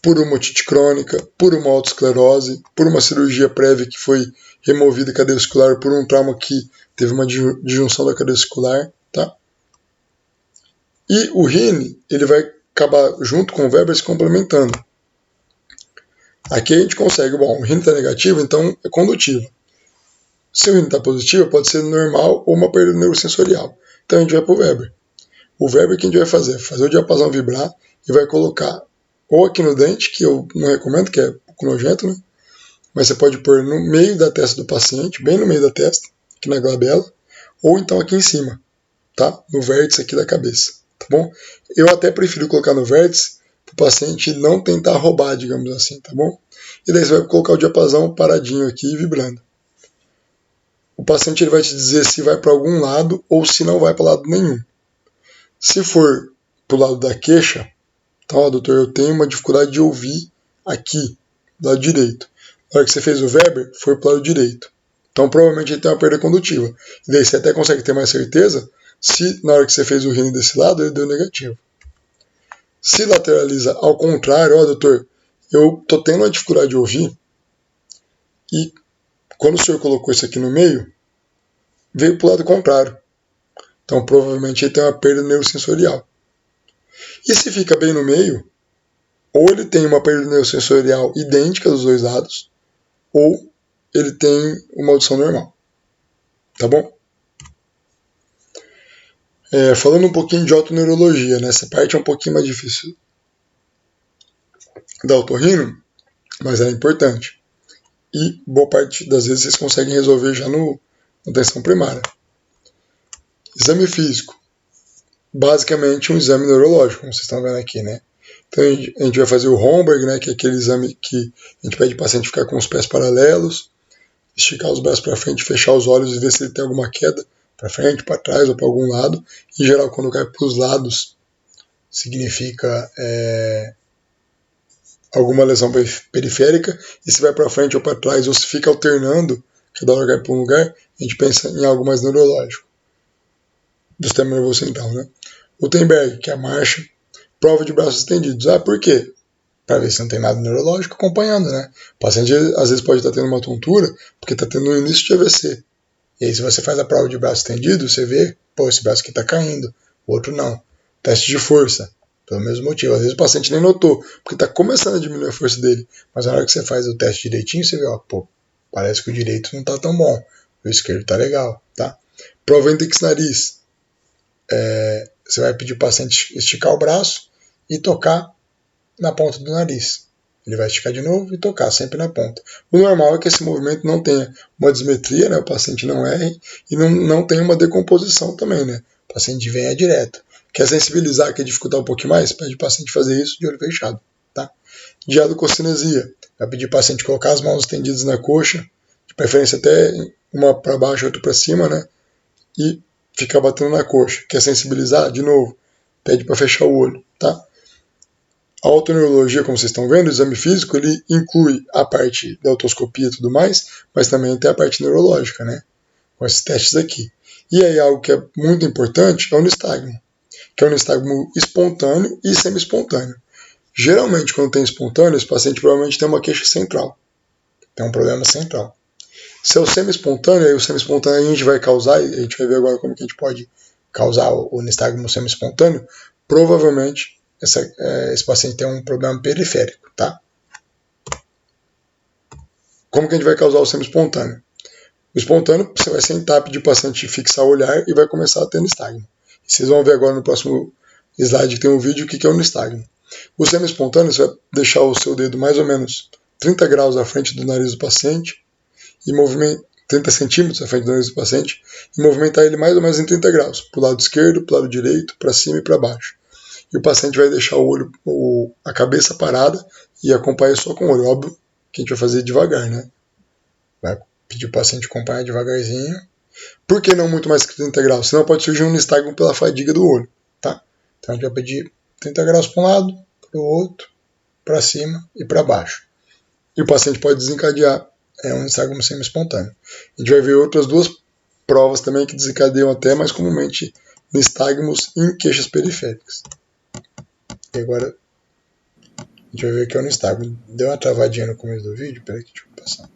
por uma otite crônica, por uma autoesclerose, por uma cirurgia prévia que foi removida a cadeia vascular, por um trauma que teve uma disjunção da cadeia vascular, tá? E o RINE, ele vai acabar junto com o Weber se complementando. Aqui a gente consegue, bom, o RINE está negativo, então é condutivo. Se o RINE está positivo, pode ser normal ou uma perda neurosensorial. Então a gente vai para o Weber. O Weber que a gente vai fazer? Fazer o diapasão vibrar e vai colocar ou aqui no dente, que eu não recomendo, que é um pouco nojento, né? Mas você pode pôr no meio da testa do paciente, bem no meio da testa, aqui na glabela, ou então aqui em cima, tá? No vértice aqui da cabeça, tá bom? Eu até prefiro colocar no vértice para o paciente não tentar roubar, digamos assim, tá bom? E daí você vai colocar o diapasão paradinho aqui, vibrando. O paciente ele vai te dizer se vai para algum lado ou se não vai para lado nenhum. Se for para o lado da queixa, então, doutor, eu tenho uma dificuldade de ouvir aqui, do lado direito. Na hora que você fez o Weber, foi para o lado direito. Então, provavelmente ele tem uma perda condutiva. E daí você até consegue ter mais certeza se na hora que você fez o RINE desse lado, ele deu negativo. Se lateraliza ao contrário, ó, doutor, eu estou tendo uma dificuldade de ouvir e quando o senhor colocou isso aqui no meio, veio para o lado contrário. Então, provavelmente ele tem uma perda neurosensorial. E se fica bem no meio, ou ele tem uma perda neurosensorial idêntica dos dois lados, ou ele tem uma audição normal. Tá bom? Falando um pouquinho de otoneurologia, né? Essa parte é um pouquinho mais difícil da otorrino, mas é importante. E boa parte das vezes vocês conseguem resolver já na atenção primária. Exame físico. Basicamente um exame neurológico, como vocês estão vendo aqui, né? Então a gente vai fazer o Romberg, né, que é aquele exame que a gente pede o paciente ficar com os pés paralelos, esticar os braços para frente, fechar os olhos e ver se ele tem alguma queda para frente, para trás ou para algum lado. Em geral, quando cai para os lados, significa alguma lesão periférica, e se vai para frente ou para trás, ou se fica alternando, cada hora cai para um lugar, a gente pensa em algo mais neurológico, do sistema nervoso central, né? O Tenberg, que é a marcha, prova de braços estendidos. Ah, por quê? para ver se não tem nada neurológico acompanhando, né? O paciente às vezes pode estar tendo uma tontura porque está tendo um início de AVC. E aí se você faz a prova de braço estendido, você vê, pô, esse braço aqui está caindo, o outro não. Teste de força, pelo mesmo motivo. Às vezes o paciente nem notou, porque está começando a diminuir a força dele. Mas na hora que você faz o teste direitinho, você vê, ó, pô, parece que o direito não está tão bom, o esquerdo está legal, tá? Prova index-nariz. Você vai pedir o paciente esticar o braço e tocar na ponta do nariz. Ele vai esticar de novo e tocar sempre na ponta. O normal é que esse movimento não tenha uma dismetria, né? O paciente não erre, e não tenha uma decomposição também, né? O paciente venha direto. Quer sensibilizar, quer dificultar um pouquinho mais? Pede o paciente fazer isso de olho fechado, tá? Diadococinesia. Vai pedir o paciente colocar as mãos estendidas na coxa, de preferência até uma para baixo, outra para cima, né? E ficar batendo na coxa. Quer sensibilizar? De novo, pede para fechar o olho, tá? A otoneurologia, como vocês estão vendo, o exame físico, ele inclui a parte da otoscopia e tudo mais, mas também tem a parte neurológica, né? Com esses testes aqui. E aí algo que é muito importante é o nistagmo, que é um nistagmo espontâneo e semi-espontâneo. Geralmente, quando tem espontâneo, esse paciente provavelmente tem uma queixa central. Tem um problema central. Se é o semi-espontâneo, aí o semi-espontâneo a gente vai causar, e a gente vai ver agora como que a gente pode causar o nistagmo semi-espontâneo, provavelmente esse paciente tem um problema periférico, tá? Como que a gente vai causar o semi-espontâneo? O espontâneo, você vai sentar, pedir o paciente fixar o olhar e vai começar a ter nistagmo. Vocês vão ver agora no próximo slide que tem um vídeo o que é o nistagmo. O semi-espontâneo, você vai deixar o seu dedo mais ou menos 30 graus à frente do nariz do paciente e 30 centímetros à frente do nariz do paciente e movimentar ele mais ou menos em 30 graus, para o lado esquerdo, para o lado direito, para cima e para baixo. E o paciente vai deixar a cabeça parada e acompanhar só com o olho. Óbvio que a gente vai fazer devagar, né? Vai pedir o paciente acompanhar devagarzinho. Por que não muito mais que 30 graus? Senão pode surgir um nistagmo pela fadiga do olho, tá? Então a gente vai pedir 30 graus para um lado, para o outro, para cima e para baixo. E o paciente pode desencadear um nistagmo semi-espontâneo. A gente vai ver outras duas provas também que desencadeiam até mais comumente nistagmos em queixas periféricas. E agora a gente vai ver que é o nistagmo. Deu uma travadinha no começo do vídeo, peraí que deixa eu passar.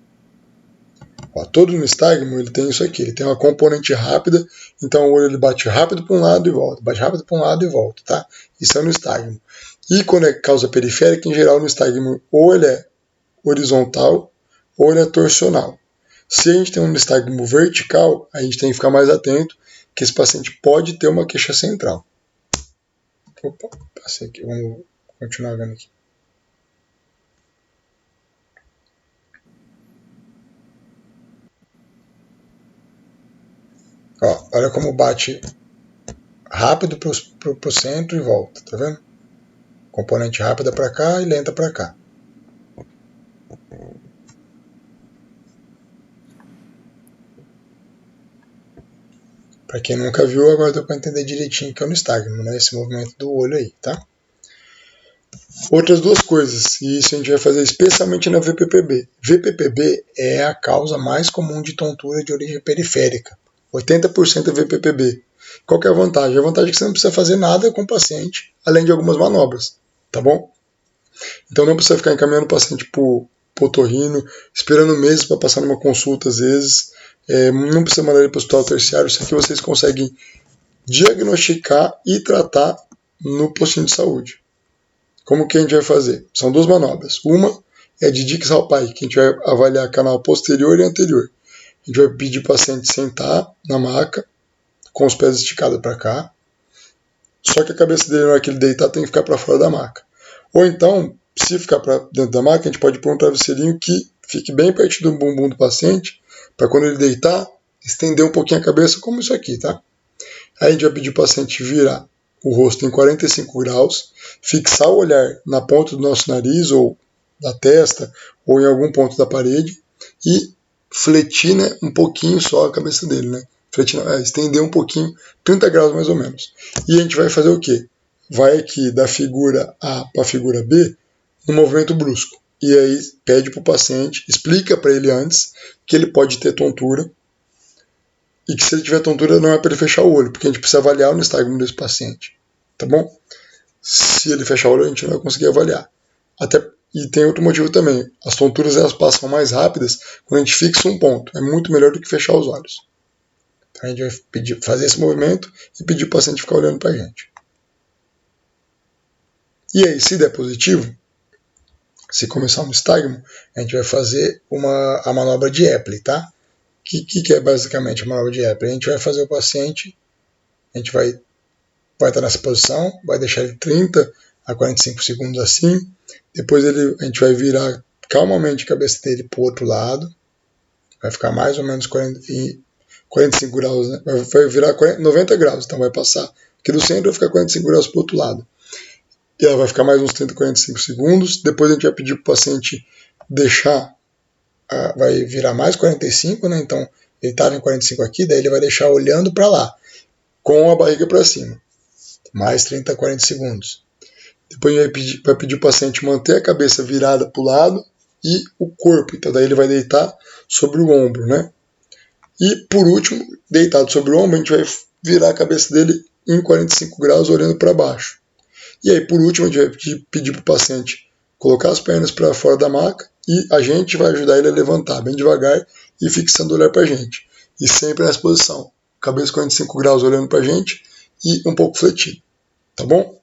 Ó, todo nistagmo ele tem isso aqui, ele tem uma componente rápida, então o olho ele bate rápido para um lado e volta, bate rápido para um lado e volta, tá? Isso é o nistagmo. E quando é causa periférica, em geral o nistagmo ou ele é horizontal ou ele é torsional. Se a gente tem um nistagmo vertical, a gente tem que ficar mais atento que esse paciente pode ter uma queixa central. Opa, passei aqui, vamos continuar vendo aqui. Ó, olha como bate rápido para o centro e volta, tá vendo? Componente rápida para cá e lenta para cá. Para quem nunca viu, agora deu para entender direitinho que é o nistagmo, né? Esse movimento do olho aí, tá? Outras duas coisas, e isso a gente vai fazer especialmente na VPPB. VPPB é a causa mais comum de tontura de origem periférica. 80% é VPPB. Qual que é a vantagem? A vantagem é que você não precisa fazer nada com o paciente, além de algumas manobras, tá bom? Então não precisa ficar encaminhando o paciente para o otorrino, esperando meses para passar numa consulta às vezes. Não precisa mandar ele para o hospital terciário, isso aqui vocês conseguem diagnosticar e tratar no postinho de saúde. Como que a gente vai fazer? São duas manobras. Uma é de Dix-Halpai, que a gente vai avaliar canal posterior e anterior. A gente vai pedir para o paciente sentar na maca, com os pés esticados para cá, só que a cabeça dele, na hora que ele deitar, tem que ficar para fora da maca. Ou então, se ficar para dentro da maca, a gente pode pôr um travesseirinho que fique bem perto do bumbum do paciente, para quando ele deitar, estender um pouquinho a cabeça, como isso aqui, tá? Aí a gente vai pedir para o paciente virar o rosto em 45 graus, fixar o olhar na ponta do nosso nariz, ou da testa, ou em algum ponto da parede, e fletir, né, um pouquinho só a cabeça dele, né? Estender um pouquinho, 30 graus mais ou menos. E a gente vai fazer o quê? Vai aqui da figura A para a figura B, no movimento brusco. E aí pede para o paciente, explica para ele antes que ele pode ter tontura, e que se ele tiver tontura não é para ele fechar o olho, porque a gente precisa avaliar o nistagmo desse paciente, tá bom? Se ele fechar o olho, a gente não vai conseguir avaliar. E tem outro motivo também. As tonturas elas passam mais rápidas quando a gente fixa um ponto. É muito melhor do que fechar os olhos. Então a gente vai fazer esse movimento e pedir para o paciente ficar olhando para a gente. E aí, se der positivo, se começar um nistagmo, a gente vai fazer a manobra de Epley, tá? O que é basicamente a manobra de Epley? A gente vai fazer o paciente, a gente vai estar nessa posição, vai deixar ele 30 a 45 segundos assim, depois a gente vai virar calmamente a cabeça dele para o outro lado, vai ficar mais ou menos 45 graus, né? Vai virar 90 graus, então vai passar aqui do centro, vai ficar 45 graus para o outro lado. E ela vai ficar mais uns 30, 45 segundos, depois a gente vai pedir para o paciente deixar, vai virar mais 45, né? Então ele estava em 45 aqui, daí ele vai deixar olhando para lá, com a barriga para cima, mais 30 a 40 segundos. Depois vai pedir para o paciente manter a cabeça virada para o lado e o corpo, então daí ele vai deitar sobre o ombro, né? E por último, deitado sobre o ombro, a gente vai virar a cabeça dele em 45 graus olhando para baixo. E aí por último a gente vai pedir para o paciente colocar as pernas para fora da maca e a gente vai ajudar ele a levantar bem devagar e fixando o olhar para a gente. E sempre nessa posição, cabeça 45 graus olhando para a gente e um pouco fletido, tá bom?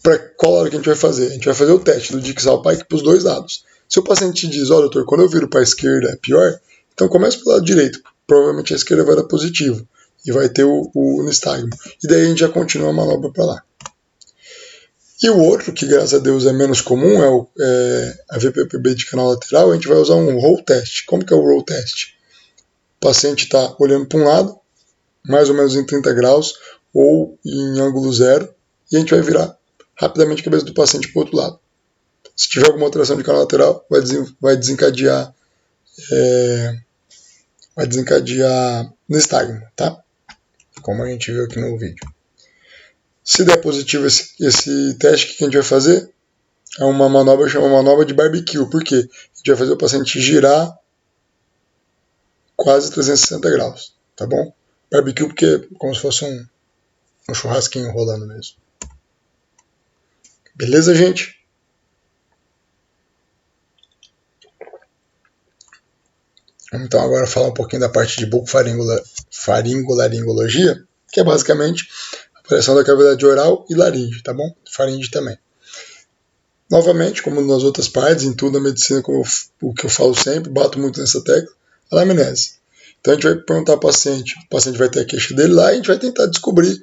Para qual hora que a gente vai fazer? A gente vai fazer o teste do Dixal Pike para os dois lados. Se o paciente diz, olha doutor, quando eu viro para a esquerda é pior, então começa pelo lado direito, provavelmente a esquerda vai dar positivo e vai ter o nistagmo. E daí a gente já continua a manobra para lá. E o outro, que graças a Deus é menos comum, a VPPB de canal lateral, a gente vai usar um roll test. Como que é o roll test? O paciente está olhando para um lado, mais ou menos em 30 graus, ou em ângulo zero, e a gente vai virar rapidamente a cabeça do paciente para o outro lado. Se tiver alguma alteração de canal lateral, vai desencadear nistagmo, tá? Como a gente viu aqui no vídeo. Se der positivo esse teste, o que a gente vai fazer? É uma manobra chamada manobra de barbecue. Por quê? A gente vai fazer o paciente girar quase 360 graus, tá bom? Barbecue porque é como se fosse um churrasquinho rolando mesmo. Beleza, gente? Vamos então agora falar um pouquinho da parte de bucofaringolaringologia, que é basicamente a avaliação da cavidade oral e laringe, tá bom? Faringe também. Novamente, como nas outras partes, em tudo na medicina, o que eu falo sempre, bato muito nessa tecla, a anamnese. Então a gente vai perguntar ao paciente, o paciente vai ter a queixa dele lá e a gente vai tentar descobrir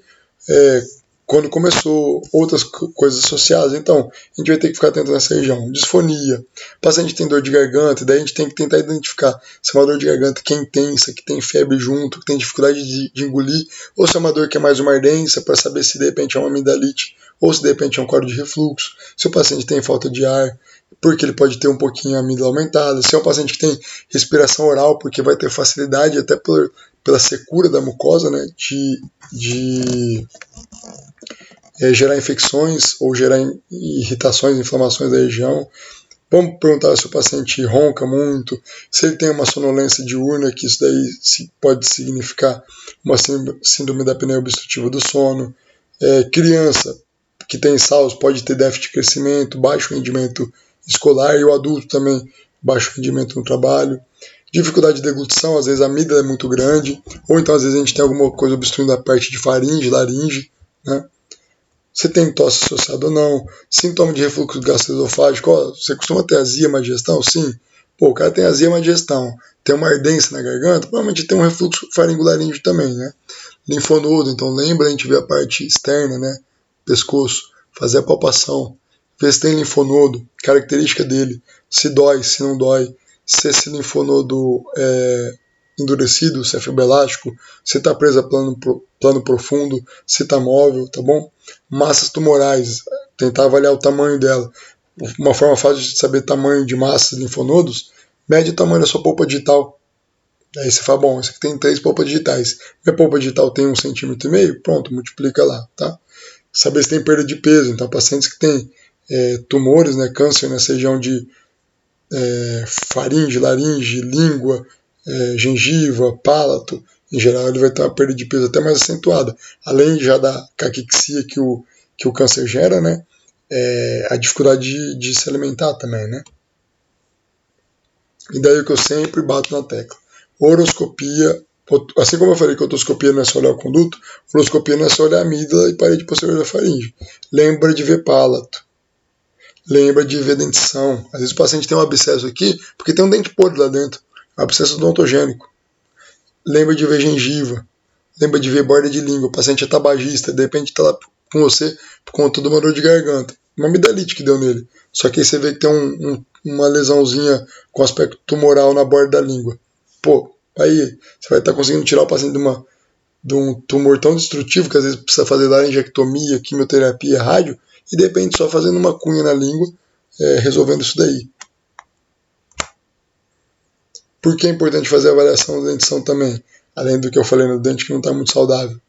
quando começou outras coisas associadas. Então a gente vai ter que ficar atento nessa região. Disfonia, o paciente tem dor de garganta, daí a gente tem que tentar identificar se é uma dor de garganta que é intensa, que tem febre junto, que tem dificuldade de engolir, ou se é uma dor que é mais uma ardência, para saber se de repente é uma amidalite, ou se de repente é um quadro de refluxo, se o paciente tem falta de ar, porque ele pode ter um pouquinho a amígdala aumentada, se é um paciente que tem respiração oral, porque vai ter facilidade até pela secura da mucosa, né, de gerar infecções ou gerar irritações, inflamações da região. Vamos perguntar se o paciente ronca muito, se ele tem uma sonolência diurna, que isso daí pode significar uma síndrome da apneia obstrutiva do sono. Criança que tem SALS pode ter déficit de crescimento, baixo rendimento escolar, e o adulto também, baixo rendimento no trabalho. Dificuldade de deglutição, às vezes a amígdala é muito grande, ou então às vezes a gente tem alguma coisa obstruindo a parte de faringe, laringe, né? Você tem tosse associada ou não, sintoma de refluxo gastroesofágico, você costuma ter azia, má digestão? Sim. Pô, o cara tem azia, má digestão, tem uma ardência na garganta, provavelmente tem um refluxo faringolaríngeo também, né? Linfonodo, então lembra a gente ver a parte externa, né? Pescoço, fazer a palpação, ver se tem linfonodo, característica dele, se dói, se não dói, se esse linfonodo é endurecido, se é fibroelástico, se está preso a plano profundo, se está móvel, tá bom? Massas tumorais, tentar avaliar o tamanho dela. Uma forma fácil de saber tamanho de massas linfonodos, mede o tamanho da sua polpa digital. Aí você fala, bom, isso aqui tem 3 polpas digitais. Minha polpa digital tem 1,5 cm, pronto, multiplica lá, tá? Saber se tem perda de peso. Então, pacientes que têm tumores, né, câncer nessa região de faringe, laringe, língua, gengiva, palato, em geral ele vai ter uma perda de peso até mais acentuada. Além já da caquexia que o câncer gera, né, a dificuldade de se alimentar também, né? E daí o que eu sempre bato na tecla. Oroscopia, assim como eu falei que otoscopia não é só olhar o conduto, oroscopia não é só olhar a amígdala e parede posterior da faringe. Lembra de ver palato. Lembra de ver dentição. Às vezes o paciente tem um abscesso aqui, porque tem um dente podre lá dentro. Abscesso odontogênico. Lembra de ver gengiva. Lembra de ver borda de língua. O paciente é tabagista, de repente está lá com você por conta de uma dor de garganta. Uma amidalite que deu nele. Só que aí você vê que tem uma lesãozinha com aspecto tumoral na borda da língua. Pô, aí você vai estar conseguindo tirar o paciente de um tumor tão destrutivo que às vezes precisa fazer laringectomia, quimioterapia, rádio, e de repente só fazendo uma cunha na língua, resolvendo isso daí. Por que é importante fazer a avaliação da dentição também? Além do que eu falei no dente que não está muito saudável.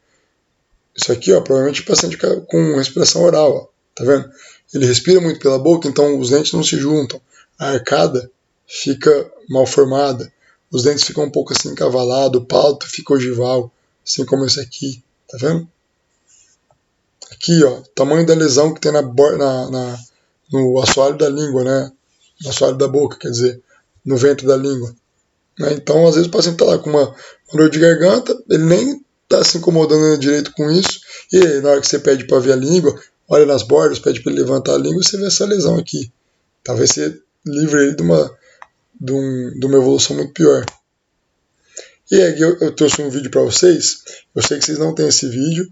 Isso aqui, ó, provavelmente o paciente com respiração oral, ó, tá vendo? Ele respira muito pela boca, então os dentes não se juntam. A arcada fica mal formada, os dentes ficam um pouco assim encavalados, o palato fica ogival, assim como esse aqui, tá vendo? Aqui, ó, tamanho da lesão que tem no assoalho da língua, né? No assoalho da boca, quer dizer, no ventre da língua. Né? Então, às vezes o paciente está lá com uma dor de garganta, ele nem está se incomodando direito com isso, e aí, na hora que você pede para ver a língua, olha nas bordas, pede para ele levantar a língua, e você vê essa lesão aqui. Talvez você livre ele de uma evolução muito pior. E aí eu trouxe um vídeo para vocês, eu sei que vocês não têm esse vídeo,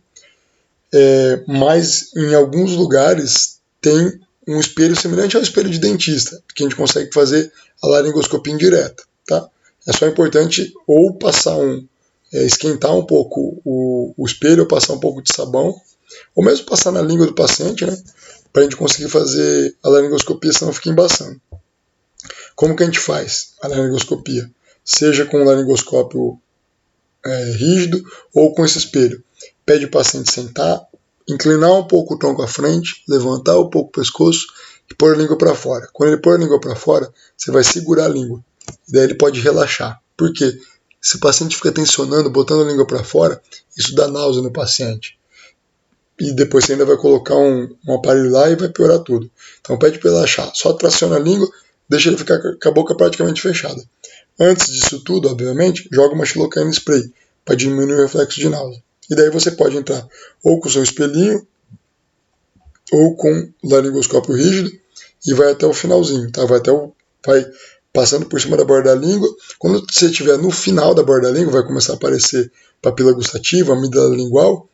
mas em alguns lugares tem um espelho semelhante ao espelho de dentista, que a gente consegue fazer a laringoscopia indireta, tá? É só importante ou esquentar um pouco o espelho, ou passar um pouco de sabão, ou mesmo passar na língua do paciente, né? Para a gente conseguir fazer a laringoscopia, senão fica embaçando. Como que a gente faz a laringoscopia? Seja com um laringoscópio rígido ou com esse espelho. Pede o paciente sentar, inclinar um pouco o tronco à frente, levantar um pouco o pescoço e pôr a língua para fora. Quando ele pôr a língua para fora, você vai segurar a língua. E daí ele pode relaxar. Por quê? Se o paciente fica tensionando, botando a língua para fora, isso dá náusea no paciente. E depois você ainda vai colocar um aparelho lá e vai piorar tudo. Então pede para relaxar. Só traciona a língua, deixa ele ficar com a boca praticamente fechada. Antes disso tudo, obviamente, joga uma xilocaína spray para diminuir o reflexo de náusea. E daí você pode entrar ou com o seu espelhinho ou com o laringoscópio rígido e vai até o finalzinho, tá? Vai passando por cima da borda da língua. Quando você estiver no final da borda da língua, vai começar a aparecer papila gustativa, amígdala lingual.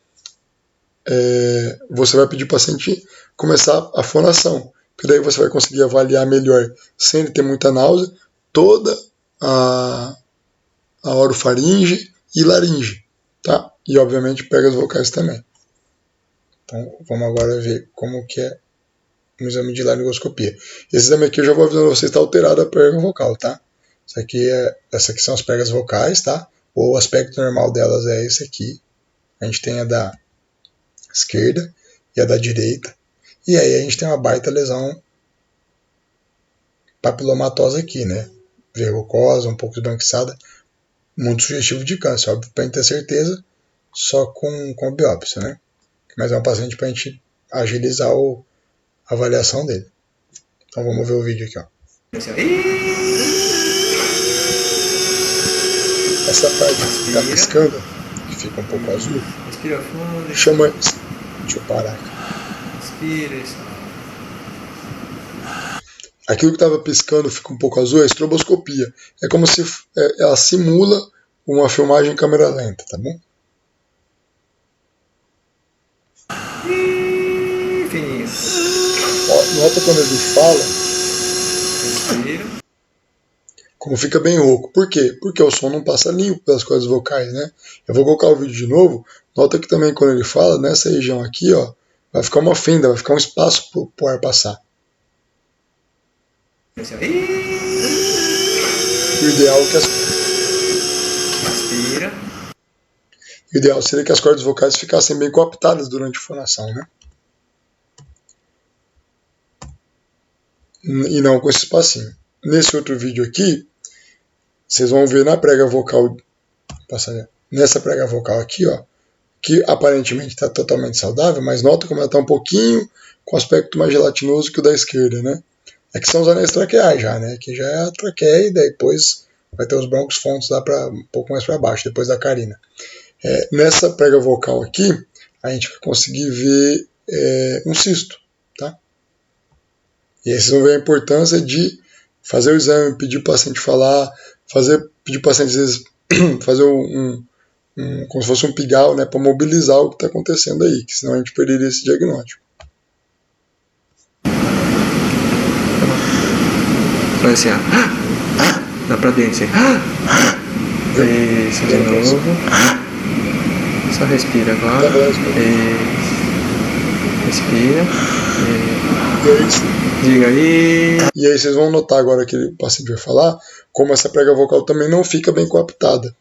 Você vai pedir para o paciente começar a fonação, porque daí você vai conseguir avaliar melhor, sem ele ter muita náusea, toda a orofaringe e laringe, tá? E obviamente pega as vocais também. Então vamos agora ver como que é um exame de laringoscopia. Esse exame aqui eu já vou avisando vocês, está alterado a prega vocal, tá? Essa aqui são as pregas vocais, tá? O aspecto normal delas é esse aqui. A gente tem a da esquerda e a da direita. E aí a gente tem uma baita lesão papilomatosa aqui, né? Verrucosa, um pouco esbranquiçada, muito sugestivo de câncer, óbvio, para a gente ter certeza, só com biópsia, né? Mas é um paciente para a gente agilizar a avaliação dele. Então vamos ver o vídeo aqui, ó. Essa parte que está piscando, que fica um pouco azul, respira fundo. Chama. Deixa eu parar aqui. Respira isso. Aquilo que estava piscando fica um pouco azul, é estroboscopia. É como se ela simula uma filmagem em câmera lenta, tá bom? Fininho. Ó, nota quando ele fala. Respira. Como fica bem rouco. Por quê? Porque o som não passa limpo pelas cordas vocais, né? Eu vou colocar o vídeo de novo. Nota que também quando ele fala, nessa região aqui, ó, vai ficar uma fenda, vai ficar um espaço para o ar passar. O ideal é que Respira. O ideal seria que as cordas vocais ficassem bem coaptadas durante a fonação, né? E não com esse espacinho. Nesse outro vídeo aqui, vocês vão ver na prega vocal, nessa prega vocal aqui, ó, que aparentemente está totalmente saudável, mas nota como ela está um pouquinho com aspecto mais gelatinoso que o da esquerda, né? Aqui são os anéis traqueais já, né? Aqui já é a traqueia e depois vai ter os broncos fontos lá um pouco mais para baixo, depois da carina. Nessa prega vocal aqui, a gente vai conseguir ver um cisto, tá? E aí vocês vão ver a importância de fazer o exame, pedir o paciente falar, pedir o paciente às vezes fazer como se fosse um pigal, né, para mobilizar o que está acontecendo aí, que senão a gente perderia esse diagnóstico. Vai assim, ó. Dá pra dentro, assim. Isso, de novo. Só respira agora. Respira. Diga aí. E aí vocês vão notar agora que o paciente vai falar, como essa prega vocal também não fica bem coaptada.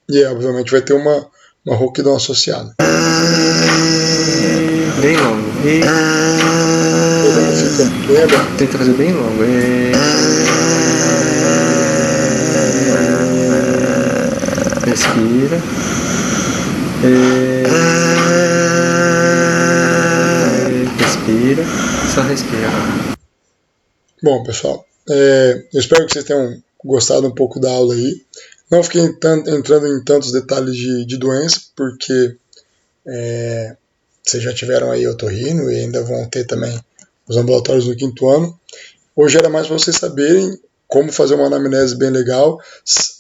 E aí, obviamente, vai ter uma rouquidão associada. Bem longo. Tenta fazer bem longo. Respira. Respira. Só respira. Bom, pessoal, eu espero que vocês tenham gostado um pouco da aula aí. Não fiquei entrando em tantos detalhes de doença, porque vocês já tiveram aí otorrino e ainda vão ter também os ambulatórios no 5º ano. Hoje era mais para vocês saberem como fazer uma anamnese bem legal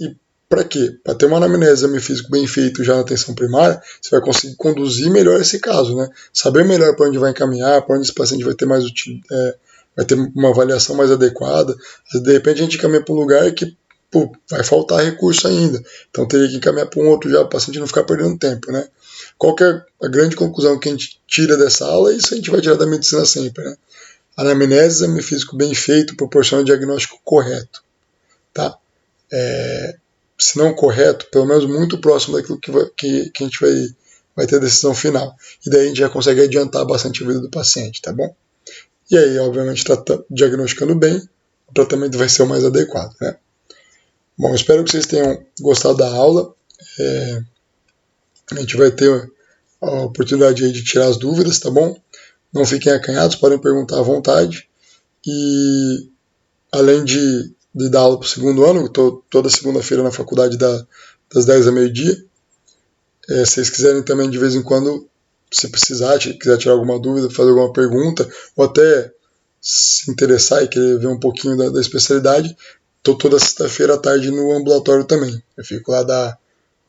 e para quê? Para ter uma anamnese, exame físico bem feito já na atenção primária, você vai conseguir conduzir melhor esse caso, né? Saber melhor para onde vai encaminhar, para onde esse paciente vai ter vai ter uma avaliação mais adequada. De repente a gente encaminha para um lugar que vai faltar recurso ainda, então teria que encaminhar para um outro já, para o paciente não ficar perdendo tempo, né? Qual que é a grande conclusão que a gente tira dessa aula? Isso a gente vai tirar da medicina sempre, né? Anamnese, exame físico bem feito, proporciona o diagnóstico correto, tá? Se não correto, pelo menos muito próximo daquilo que a gente vai ter a decisão final. E daí a gente já consegue adiantar bastante a vida do paciente, tá bom? E aí, obviamente, diagnosticando bem, o tratamento vai ser o mais adequado, né? Bom, espero que vocês tenham gostado da aula. A gente vai ter a oportunidade aí de tirar as dúvidas, tá bom? Não fiquem acanhados, podem perguntar à vontade. E além de dar aula para o 2º ano, estou toda segunda-feira na faculdade das 10 ao meio-dia. Se vocês quiserem também, de vez em quando, se precisar, quiser tirar alguma dúvida, fazer alguma pergunta, ou até se interessar e querer ver um pouquinho da especialidade, estou toda sexta-feira à tarde no ambulatório também. Eu fico lá da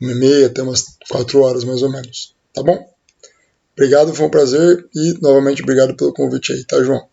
1h30 até umas 4 horas, mais ou menos. Tá bom? Obrigado, foi um prazer e, novamente, obrigado pelo convite aí, tá, João?